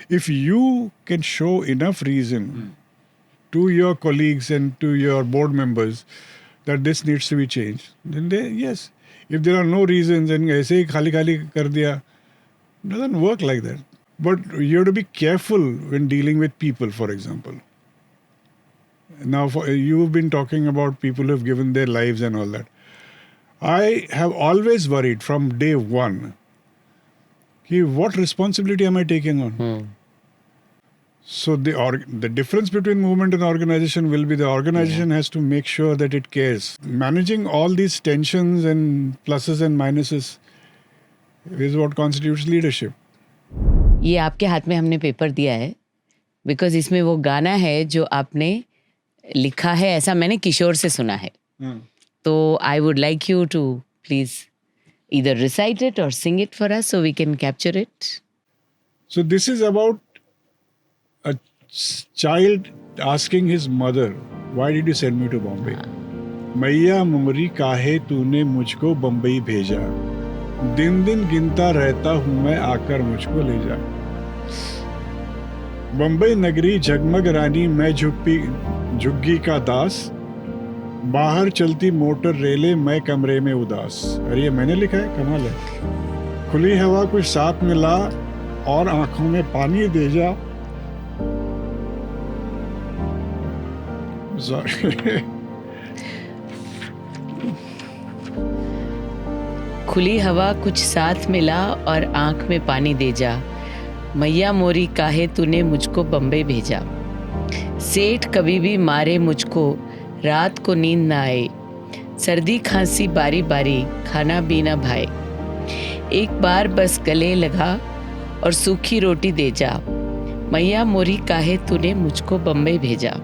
If you can show enough reason to your colleagues and to your board members that this needs to be changed, then yes. If there are no reasons and ऐसे ही खाली कर दिया, it doesn't work like that. But you have to be careful when dealing with people, for example. Now, you've been talking about people who have given their lives and all that. I have always worried from day one, what responsibility am I taking on? So the difference between movement and organization will be the organization has to make sure that it cares. Managing all these tensions and pluses and minuses is what constitutes leadership. ये आपके हाथ में हमने paper दिया है because इसमें वो गाना है जो आपने लिखा है, ऐसा मैंने किशोर से सुना है. तो I would like you to please either recite it or sing it for us so we can capture it. So this is about a child asking his mother, why did you send me to Bombay? मैया मोरी काहे तूने मुझको बम्बई भेजा, दिन दिन गिनता रहता हूँ मैं आकर मुझको ले जा। बम्बई नगरी जगमग रानी मैं झुग्गी का दास, बाहर चलती मोटर रेले मैं कमरे में उदास। अरे ये मैंने लिखा है, कमाल है। खुली हवा कुछ साथ में ला और आंखों में पानी दे जा। खुली हवा कुछ साथ मिला और आंख में पानी दे जा, मैया मोरी काहे तूने मुझको बम्बई भेजा। सेठ कभी भी मारे मुझको, रात को नींद ना आए, सर्दी खांसी बारी बारी खाना पीना भाई। एक बार बस गले लगा और सूखी रोटी दे जा, मैया मोरी काहे तूने मुझको बम्बई भेजा।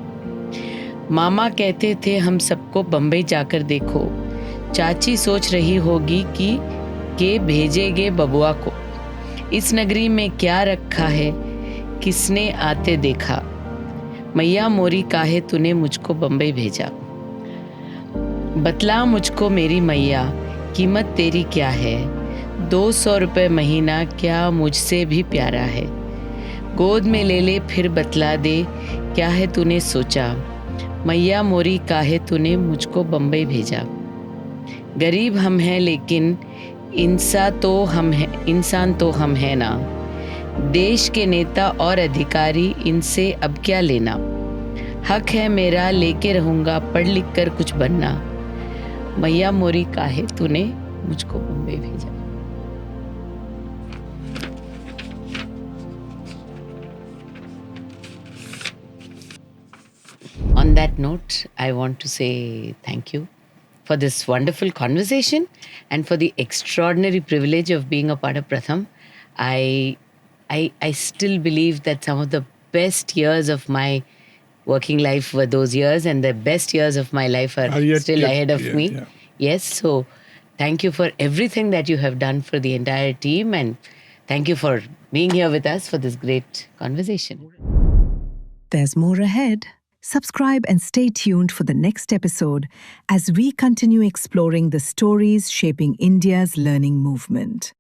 मामा कहते थे हम सबको बम्बई जाकर देखो, चाची सोच रही होगी कि भेजेगे बबुआ को। इस नगरी में क्या रखा है किसने आते देखा, मैया मोरी काहे तूने मुझको बम्बई भेजा। बतला मुझको मेरी मैया कीमत तेरी क्या है, 200 रुपये महीना क्या मुझसे भी प्यारा है। गोद में ले ले फिर बतला दे क्या है तूने सोचा, मैया मोरी काहे तूने मुझको बम्बई भेजा। गरीब हम हैं लेकिन इंसान तो हम हैं ना, देश के नेता और अधिकारी इनसे अब क्या लेना। हक है मेरा लेके रहूँगा पढ़ लिख कर कुछ बनना, मैया मोरी काहे तूने मुझको बम्बई भेजा। On that note, I want to say thank you for this wonderful conversation and for the extraordinary privilege of being a part of Pratham. I still believe that some of the best years of my working life were those years, and the best years of my life are still ahead of me. Yeah. Yes, so thank you for everything that you have done for the entire team, and thank you for being here with us for this great conversation. There's more ahead. Subscribe and stay tuned for the next episode as we continue exploring the stories shaping India's learning movement.